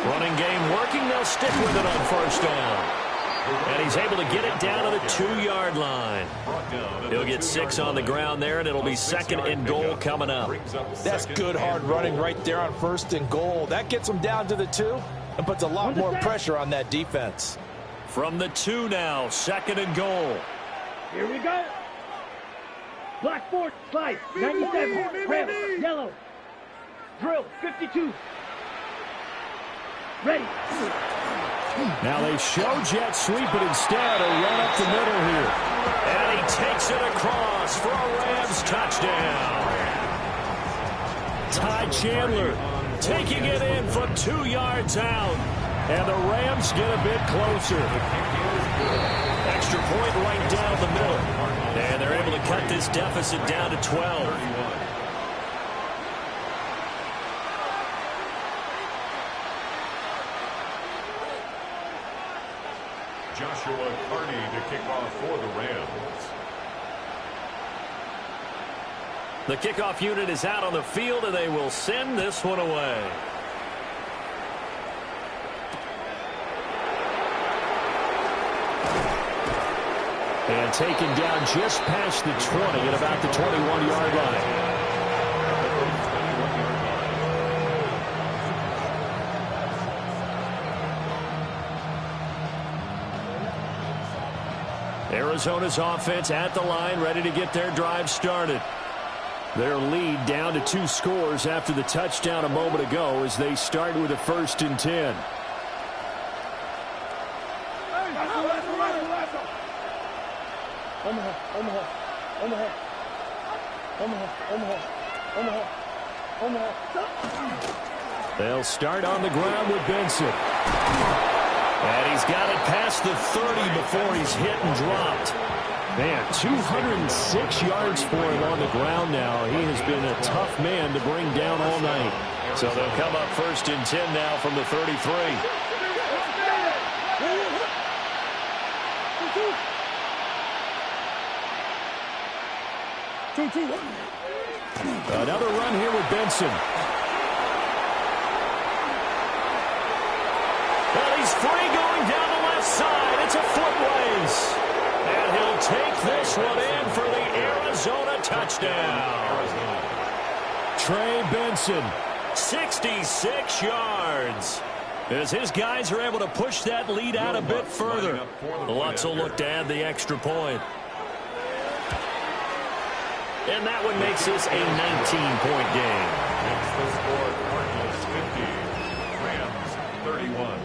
Running game working. They'll stick with it on 1st down. And he's able to get it down to the 2-yard line. He'll get 6 on the ground there, and it'll be 2nd and goal coming up. That's good hard running right there on 1st and goal. That gets them down to the 2 and puts a lot more pressure on that defense. From the 2 now, 2nd and goal. Here we go. Black 4, slide, 97, trail, yellow. Drill, 52. Ready. Now they show jet sweep, but instead a run up the middle here. And he takes it across for a Rams touchdown. Ty Chandler taking it in from 2 yards out. And the Rams get a bit closer. Extra point right down the middle. And they're able to cut this deficit down to 12. Joshua Carney to kick off for the Rams. The kickoff unit is out on the field, and they will send this one away. And taken down just past the 20 at about the 21-yard line. Arizona's offense at the line, ready to get their drive started. Their lead down to 2 scores after the touchdown a moment ago as they start with a 1st and 10. They'll start on the ground with Benson. And he's got it past the 30 before he's hit and dropped. Man, 206 yards for him on the ground now. He has been a tough man to bring down all night. So they'll come up 1st and 10 now from the 33. Another run here with Benson. Well, he's free going down the left side. It's a foot race. And he'll take this one in for the Arizona touchdown. Trey Benson. 66 yards. As his guys are able to push that lead out a bit further. Lutz will look to add the extra point. And that one makes this a 19-point game. It's the score, Cardinals 50, Rams 31.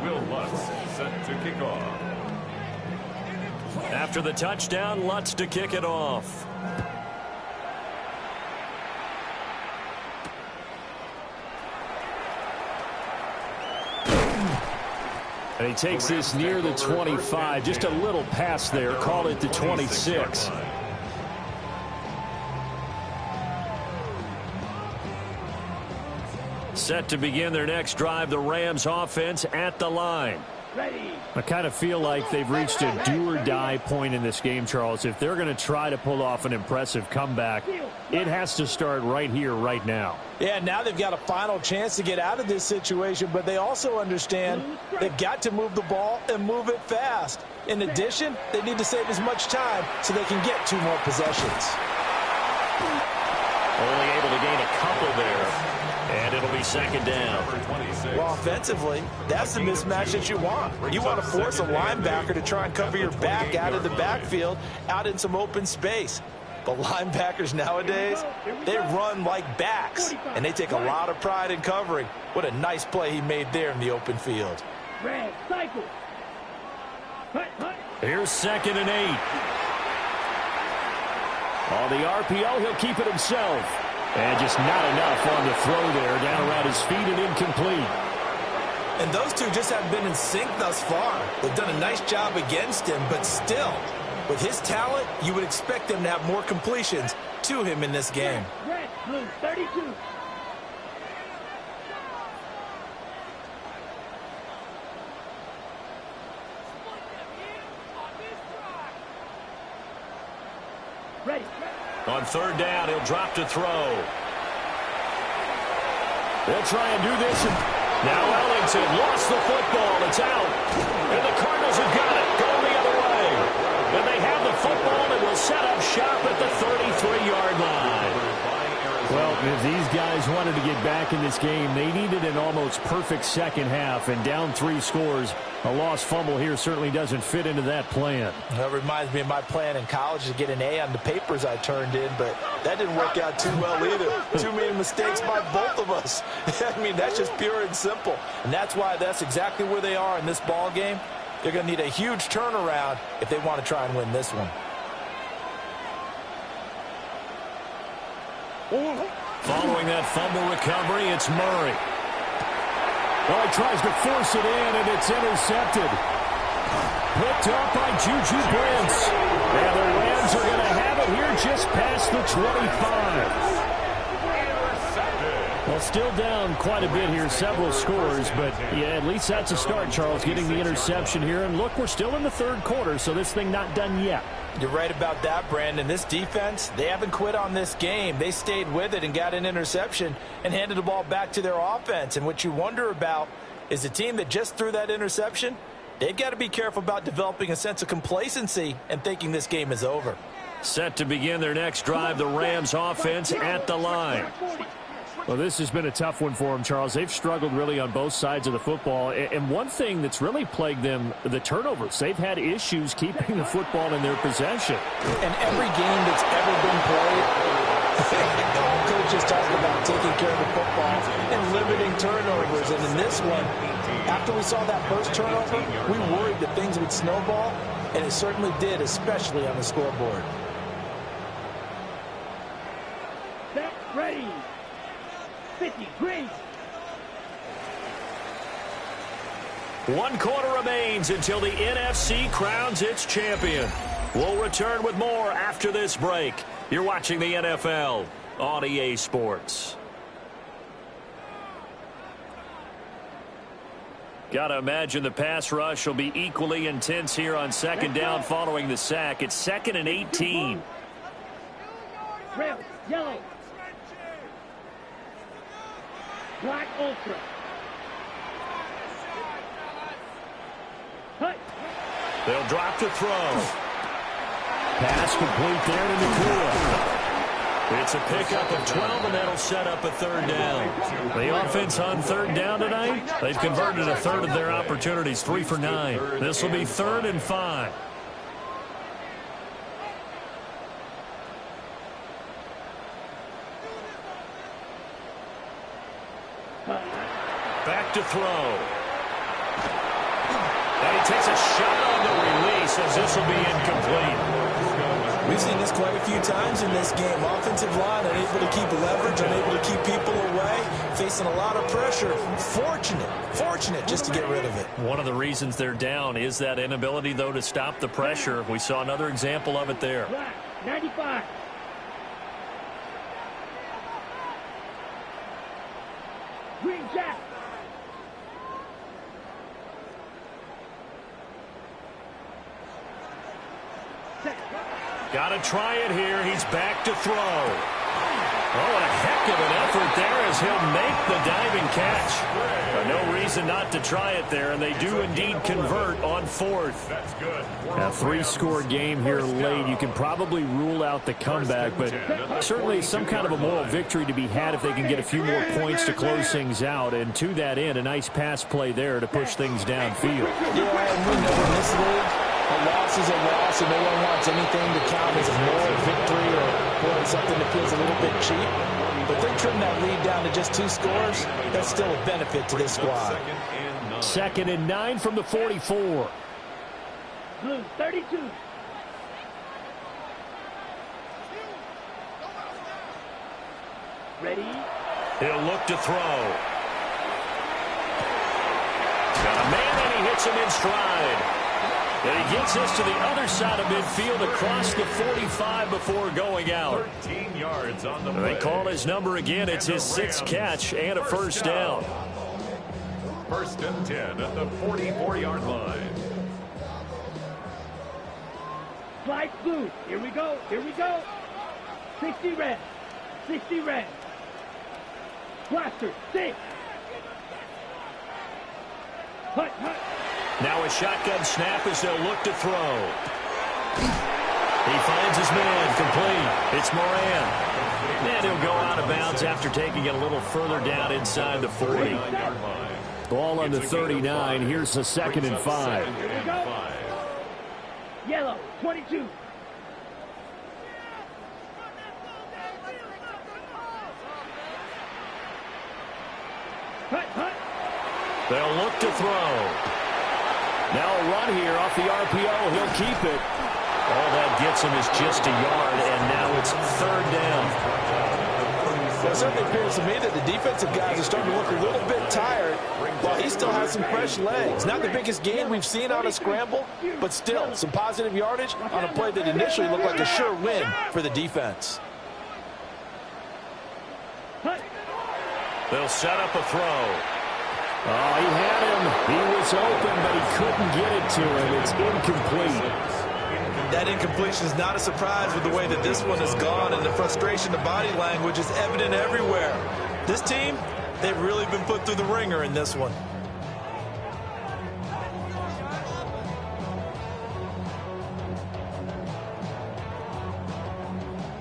Will Lutz set to kick off. After the touchdown, Lutz to kick it off. And he takes this near the 25, just a little pass there, call it the 26. Set to begin their next drive, the Rams offense at the line. Ready. I kind of feel like they've reached a do-or-die point in this game, Charles. If they're going to try to pull off an impressive comeback, it has to start right here, right now. Yeah, now they've got a final chance to get out of this situation, but they also understand they've got to move the ball and move it fast. In addition, they need to save as much time so they can get 2 more possessions. Only able to gain a couple there. And it'll be second down. Well, offensively, that's the mismatch that you want. You want to force a linebacker to try and cover your back out of the backfield, out in some open space. But linebackers nowadays, they run like backs, and they take a lot of pride in covering. What a nice play he made there in the open field. Red cycle. Here's 2nd and 8. On the RPO, he'll keep it himself. And just not enough on the throw there, down around his feet and incomplete. And those two just haven't been in sync thus far. They've done a nice job against him, but still, with his talent, you would expect them to have more completions to him in this game. Red, blue, 32. Ready. On 3rd down, he'll drop to throw. They'll try and do this. Now Ellington lost the football. It's out. And the Cardinals have got it. Going the other way. And they have the football and will set up shop at the 33-yard line. Well, if these guys wanted to get back in this game, they needed an almost perfect second half. And down 3 scores, a lost fumble here certainly doesn't fit into that plan. That reminds me of my plan in college to get an A on the papers I turned in, but that didn't work out too well either. Too many mistakes by both of us. I mean, that's just pure and simple. And that's why that's exactly where they are in this ball game. They're going to need a huge turnaround if they want to try and win this one. Following that fumble recovery, it's Murray. Well, he tries to force it in, and it's intercepted. Picked up by Juju Brents. And the Rams are going to have it here just past the 25. Well, still down quite a bit here, several scores, but yeah, at least that's a start, Charles, getting the interception here. And look, we're still in the 3rd quarter, so this thing not done yet. You're right about that, Brandon. This defense, they haven't quit on this game. They stayed with it and got an interception and handed the ball back to their offense. And what you wonder about is the team that just threw that interception, they've got to be careful about developing a sense of complacency and thinking this game is over. Set to begin their next drive, the Rams offense at the line. Well, this has been a tough one for them, Charles. They've struggled really on both sides of the football. And one thing that's really plagued them, the turnovers. They've had issues keeping the football in their possession. And every game that's ever been played, coaches talk about taking care of the football and limiting turnovers. And in this one, after we saw that first turnover, we worried that things would snowball, and it certainly did, especially on the scoreboard. Set, ready. 50, green. 1 quarter remains until the NFC crowns its champion. We'll return with more after this break. You're watching the NFL on EA Sports. Got to imagine the pass rush will be equally intense here on 2nd down following the sack. It's 2nd and 18. Red, yellow. Black ultra. Hut. They'll drop to throw. Pass complete there to Nakua. It's a pickup of 12, and that'll set up a 3rd down. The offense on 3rd down tonight, they've converted a 1/3 of their opportunities, 3 for 9. This will be 3rd and 5. Back to throw. And he takes a shot on the release as this will be incomplete. We've seen this quite a few times in this game. Offensive line unable to keep leverage, unable to keep people away, facing a lot of pressure. Fortunate just to get rid of it. One of the reasons they're down is that inability, though, to stop the pressure. We saw another example of it there. Black, 95. Green Jack. Got to try it here. He's back to throw. Oh, what a heck of an effort there as he'll make the diving catch. No reason not to try it there, and they do indeed convert on fourth. That's good. A three-score game here late. You can probably rule out the comeback, but certainly some kind of a moral victory to be had if they can get a few more points to close things out. And to that end, a nice pass play there to push things downfield. Yeah, and we know in this league, a loss is a loss, and no one wants anything to count as a moral victory or something that feels a little bit cheap. But they trim that lead down to just 2 scores. That's still a benefit to this squad. 2nd and 9 from the 44. Blue 32. Ready? He'll look to throw. Got a man, and he hits him in stride. And he gets this to the other side of midfield across the 45 before going out. 13 yards on the play. They call his number again. It's his 6th catch and a first down. 1st and 10 at the 44-yard line. Slide blue. Here we go. Here we go. 60 red. 60 red. Blaster. 6. Hut, hut. Now a shotgun snap as they'll look to throw. He finds his man, complete. It's Moran. And he'll go out of bounds after taking it a little further down inside the 40. Ball on the 39. Here's the 2nd and 5. Here we go. Yellow, 22. Hut, hut. They'll look to throw. Now a run here off the RPO. He'll keep it. All that gets him is just a yard, and now it's 3rd down. Well, it certainly appears to me that the defensive guys are starting to look a little bit tired while he still has some fresh legs. Not the biggest gain we've seen on a scramble, but still some positive yardage on a play that initially looked like a sure win for the defense. They'll set up a throw. Oh, he had him. He was open, but he couldn't get it to him. It's incomplete. That incompletion is not a surprise with the way that this one has gone, and the frustration, the body language is evident everywhere. This team, they've really been put through the ringer in this one.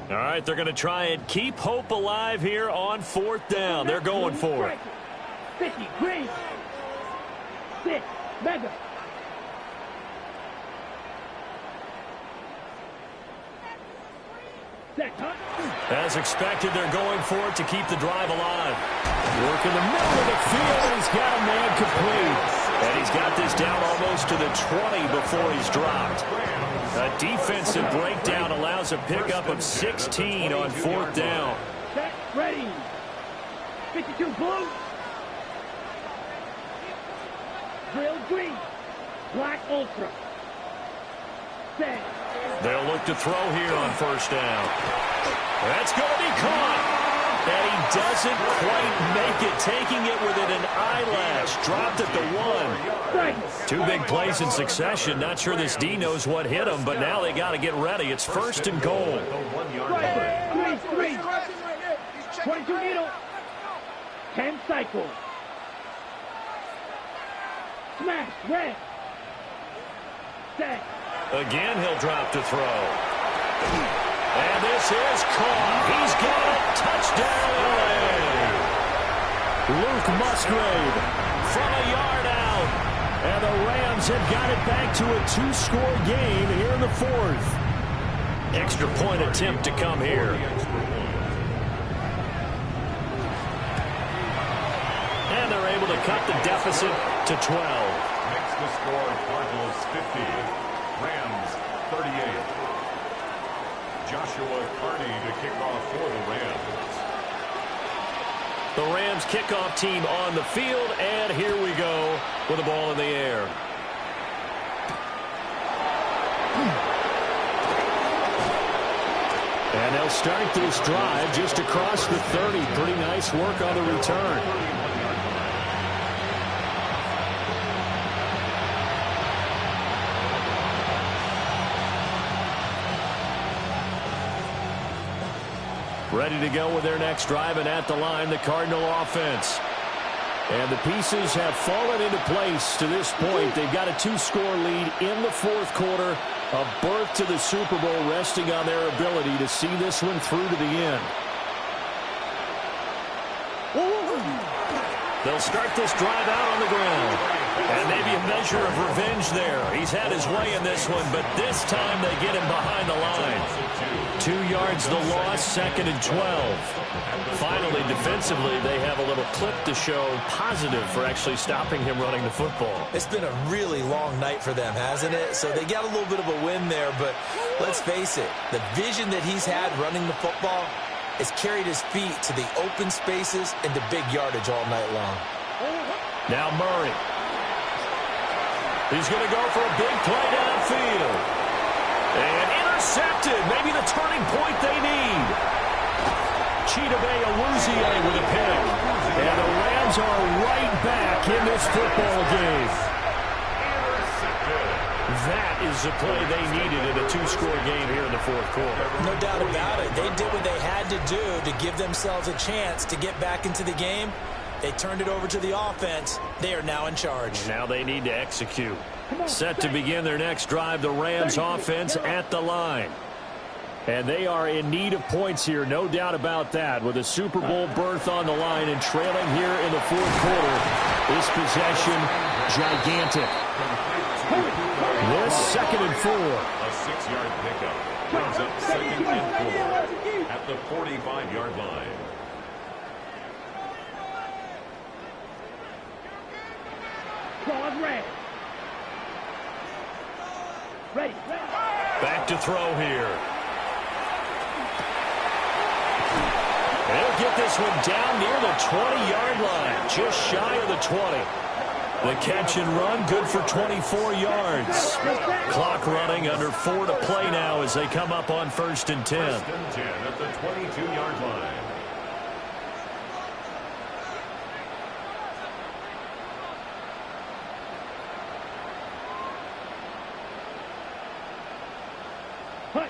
All right, they're going to try and keep hope alive here on 4th down. They're going for it. 50, green. 6, mega. As expected, they're going for it to keep the drive alive. Work in the middle of the field, and he's got a man complete. And he's got this down almost to the 20 before he's dropped. A defensive breakdown allows a pickup of 16 on 4th down. Set, ready. 52 blue. Drill green. Black ultra. Set. They'll look to throw here on 1st down. That's going to be caught. And he doesn't quite make it, taking it within an eyelash. Dropped at the 1. 2 big plays in succession. Not sure this D knows what hit him, but now they got to get ready. It's 1st and goal. 3, 22 needle. 10 cycle. Smash, red. Set. Again, he'll drop to throw. And this is caught. He's got a touchdown, LA. Luke Musgrave from a yard out. And the Rams have got it back to a 2-score game here in the 4th. Extra point attempt to come here. And they're able to cut the deficit to 12. Makes the score Cardinals 50. Rams 38. Joshua Carney to kick off for the Rams. The Rams kickoff team on the field, and here we go with the ball in the air. And they'll start this drive just across the 30. Pretty nice work on the return. Ready to go with their next drive, and at the line, the Cardinal offense. And the pieces have fallen into place to this point. They've got a 2-score lead in the fourth quarter. A berth to the Super Bowl resting on their ability to see this one through to the end. They'll start this drive out on the ground. And maybe a measure of revenge there. He's had his way in this one, but this time they get him behind the line. 2 yards the loss, 2nd and 12. Finally, defensively, they have a little clip to show positive for actually stopping him running the football. It's been a really long night for them, hasn't it? So they got a little bit of a win there, but let's face it, the vision that he's had running the football has carried his feet to the open spaces and to big yardage all night long. Now Murray. He's going to go for a big play downfield. And intercepted. Maybe the turning point they need. Chidobe Awuzie with a pick. And the Rams are right back in this football game. That is the play they needed in a 2-score game here in the fourth quarter. No doubt about it. They did what they had to do to give themselves a chance to get back into the game. They turned it over to the offense. They are now in charge. Now they need to execute. Set to begin their next drive, the Rams offense at the line. And they are in need of points here, no doubt about that. With a Super Bowl berth on the line and trailing here in the fourth quarter, this possession gigantic. This 2nd and 4. A 6-yard pickup brings up 2nd and 4 at the 45-yard line. Ready. Back to throw here. They'll get this one down near the 20-yard line, just shy of the 20. The catch and run, good for 24 yards. Clock running, under 4 to play now as they come up on 1st and 10. 1st and 10 at the 22-yard line. And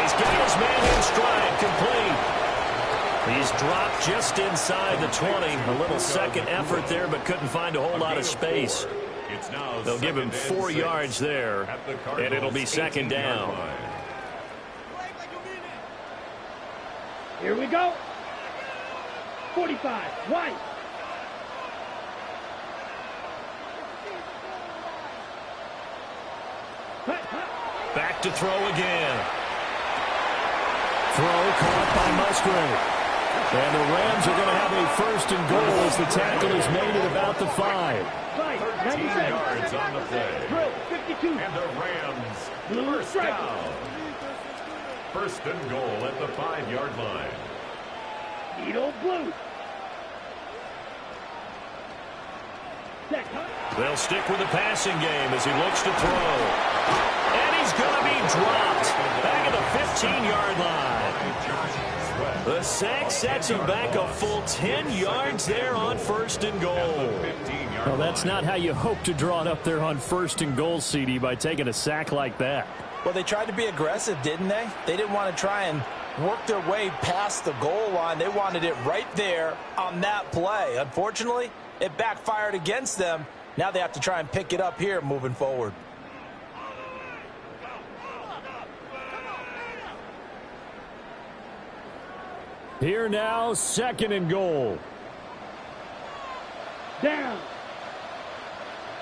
he's got his man in stride, complete. He's dropped just inside the 20. A little second effort there, but couldn't find a whole lot of space. They'll give him 4 yards there, and it'll be 2nd down. Here we go. 45, White. Back to throw again. Throw caught by Musgrave. And the Rams are going to have a 1st and goal as the tackle is made at about the 5. 13 yards on the play. Drill, 52. And the Rams first down. 1st and goal at the 5-yard line. Needle blue. They'll stick with the passing game as he looks to throw. And he's going to be dropped back at the 15-yard line. The sack sets him back a full 10 yards there on 1st and goal. Well, that's not how you hope to draw it up there on 1st and goal, CD, by taking a sack like that. Well, they tried to be aggressive, didn't they? They didn't want to try and work their way past the goal line. They wanted it right there on that play. Unfortunately, it backfired against them. Now they have to try and pick it up here moving forward. Here now, 2nd and goal. Down.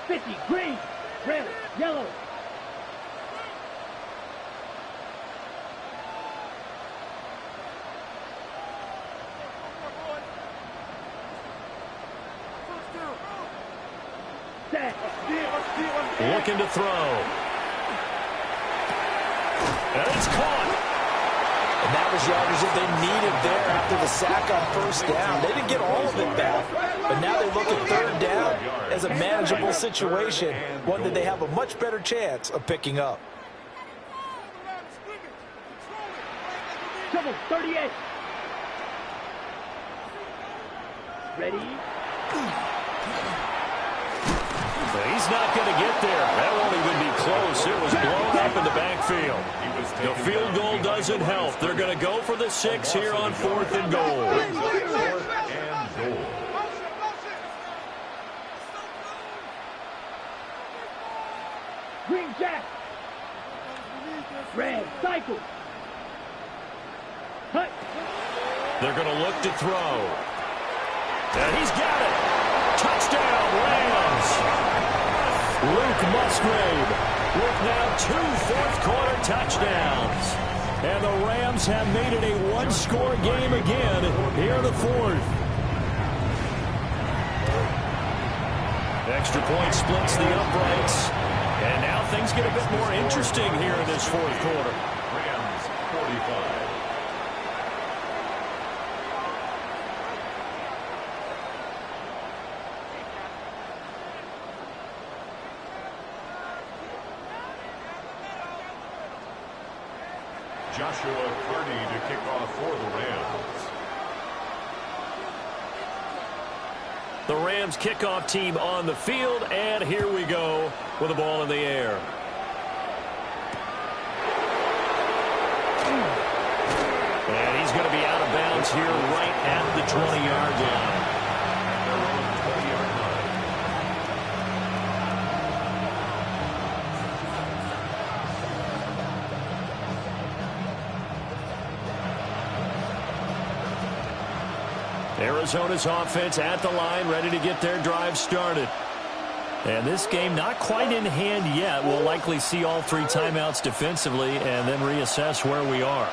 50, green, red, yellow. Looking to throw. And it's caught. And that was yardage that they needed there after the sack on 1st down. They didn't get all of it back, but now they look at 3rd down as a manageable situation, one that they have a much better chance of picking up. Trouble, 38. Ready? He's not going to get there. That won't even be close. It was blown up in the backfield. The field goal doesn't help. They're going to go for the 6 here on 4th and goal. 4th and goal. Green jack. Red, cycle. Hut. They're going to look to throw. And he's got it. Touchdown, Rams. Luke Musgrave with now 2 fourth-quarter touchdowns. And the Rams have made it a one-score game again here in the 4th. Extra point splits the uprights. And now things get a bit more interesting here in this 4th quarter. Rams 45. Joshua Carney to kick off for the Rams. The Rams kickoff team on the field, and here we go with the ball in the air. And he's going to be out of bounds here right at the 20-yard line. Their own 20-yard line. Arizona's offense at the line, ready to get their drive started. And this game not quite in hand yet. We'll likely see all 3 timeouts defensively and then reassess where we are.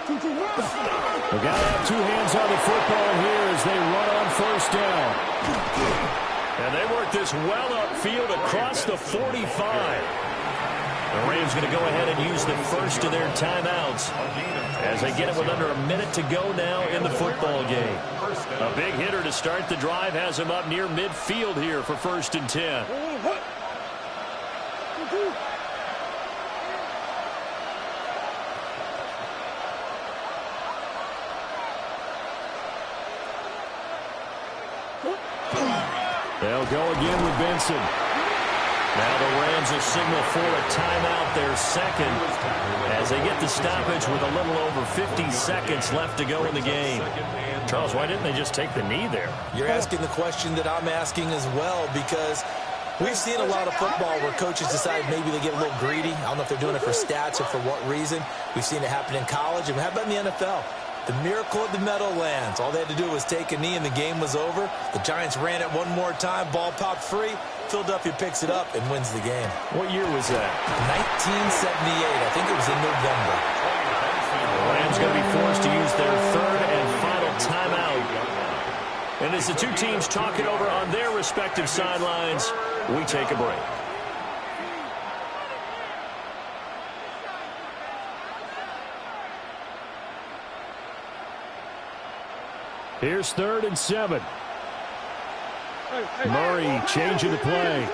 They've got to have 2 hands on the football here as they run on 1st down. And they work this well upfield across the 45. The Rams going to go ahead and use the first of their timeouts as they get it with under a minute to go now in the football game. A big hitter to start the drive has him up near midfield here for 1st and 10. They'll go again with Benson. Now the Rams will signal for a timeout, their second, as they get the stoppage with a little over 50 seconds left to go in the game. Charles, why didn't they just take the knee there? You're asking the question that I'm asking as well, because we've seen a lot of football where coaches decide maybe they get a little greedy. I don't know if they're doing it for stats or for what reason. We've seen it happen in college, and how about in the NFL? The miracle of the Meadowlands. All they had to do was take a knee, and the game was over. The Giants ran it one more time. Ball popped free. Philadelphia picks it up and wins the game. What year was that? 1978. I think it was in November. The Rams going to be forced to use their 3rd and final timeout. And as the 2 teams talk it over on their respective sidelines, we take a break. Here's 3rd and 7. Murray changing the play.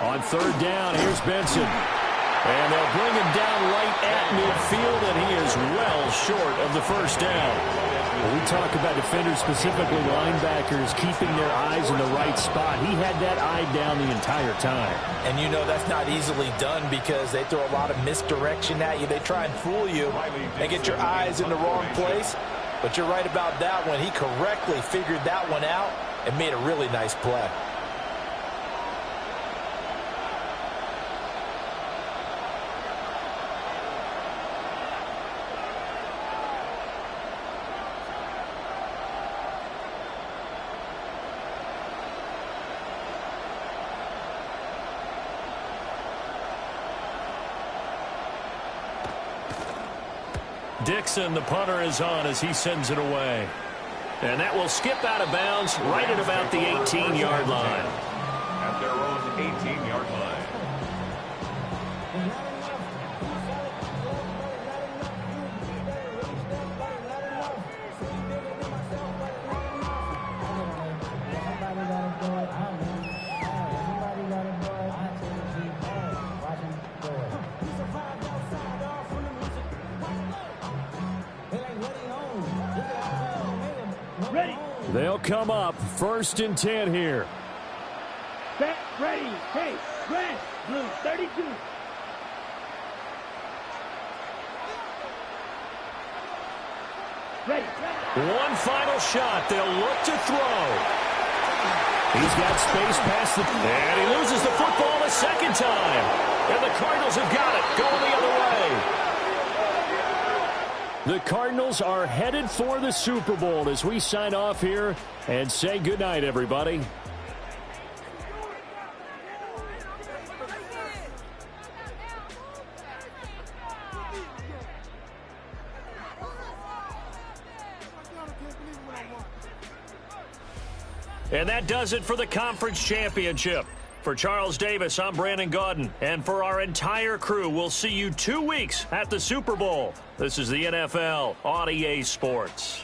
On 3rd down, here's Benson. And they'll bring him down right at midfield, and he is well short of the 1st down. When we talk about defenders, specifically linebackers, keeping their eyes in the right spot, he had that eye down the entire time. And you know that's not easily done because they throw a lot of misdirection at you. They try and fool you and get your eyes in the wrong place. But you're right about that one. He correctly figured that one out and made a really nice play. Dixon, the punter, is on as he sends it away. And that will skip out of bounds right at about the 18-yard line. At their own 18-yard line. Ready. They'll come up 1st and 10 here. Set. Ready. Hey, red, blue, 32. Ready. One final shot. They'll look to throw. He's got space past the... And he loses the football a second time. And the Cardinals have got it. Going the other way. The Cardinals are headed for the Super Bowl as we sign off here and say goodnight, everybody. And that does it for the conference championship. For Charles Davis, I'm Brandon Gaudin. And for our entire crew, we'll see you 2 weeks at the Super Bowl. This is the NFL on EA Sports.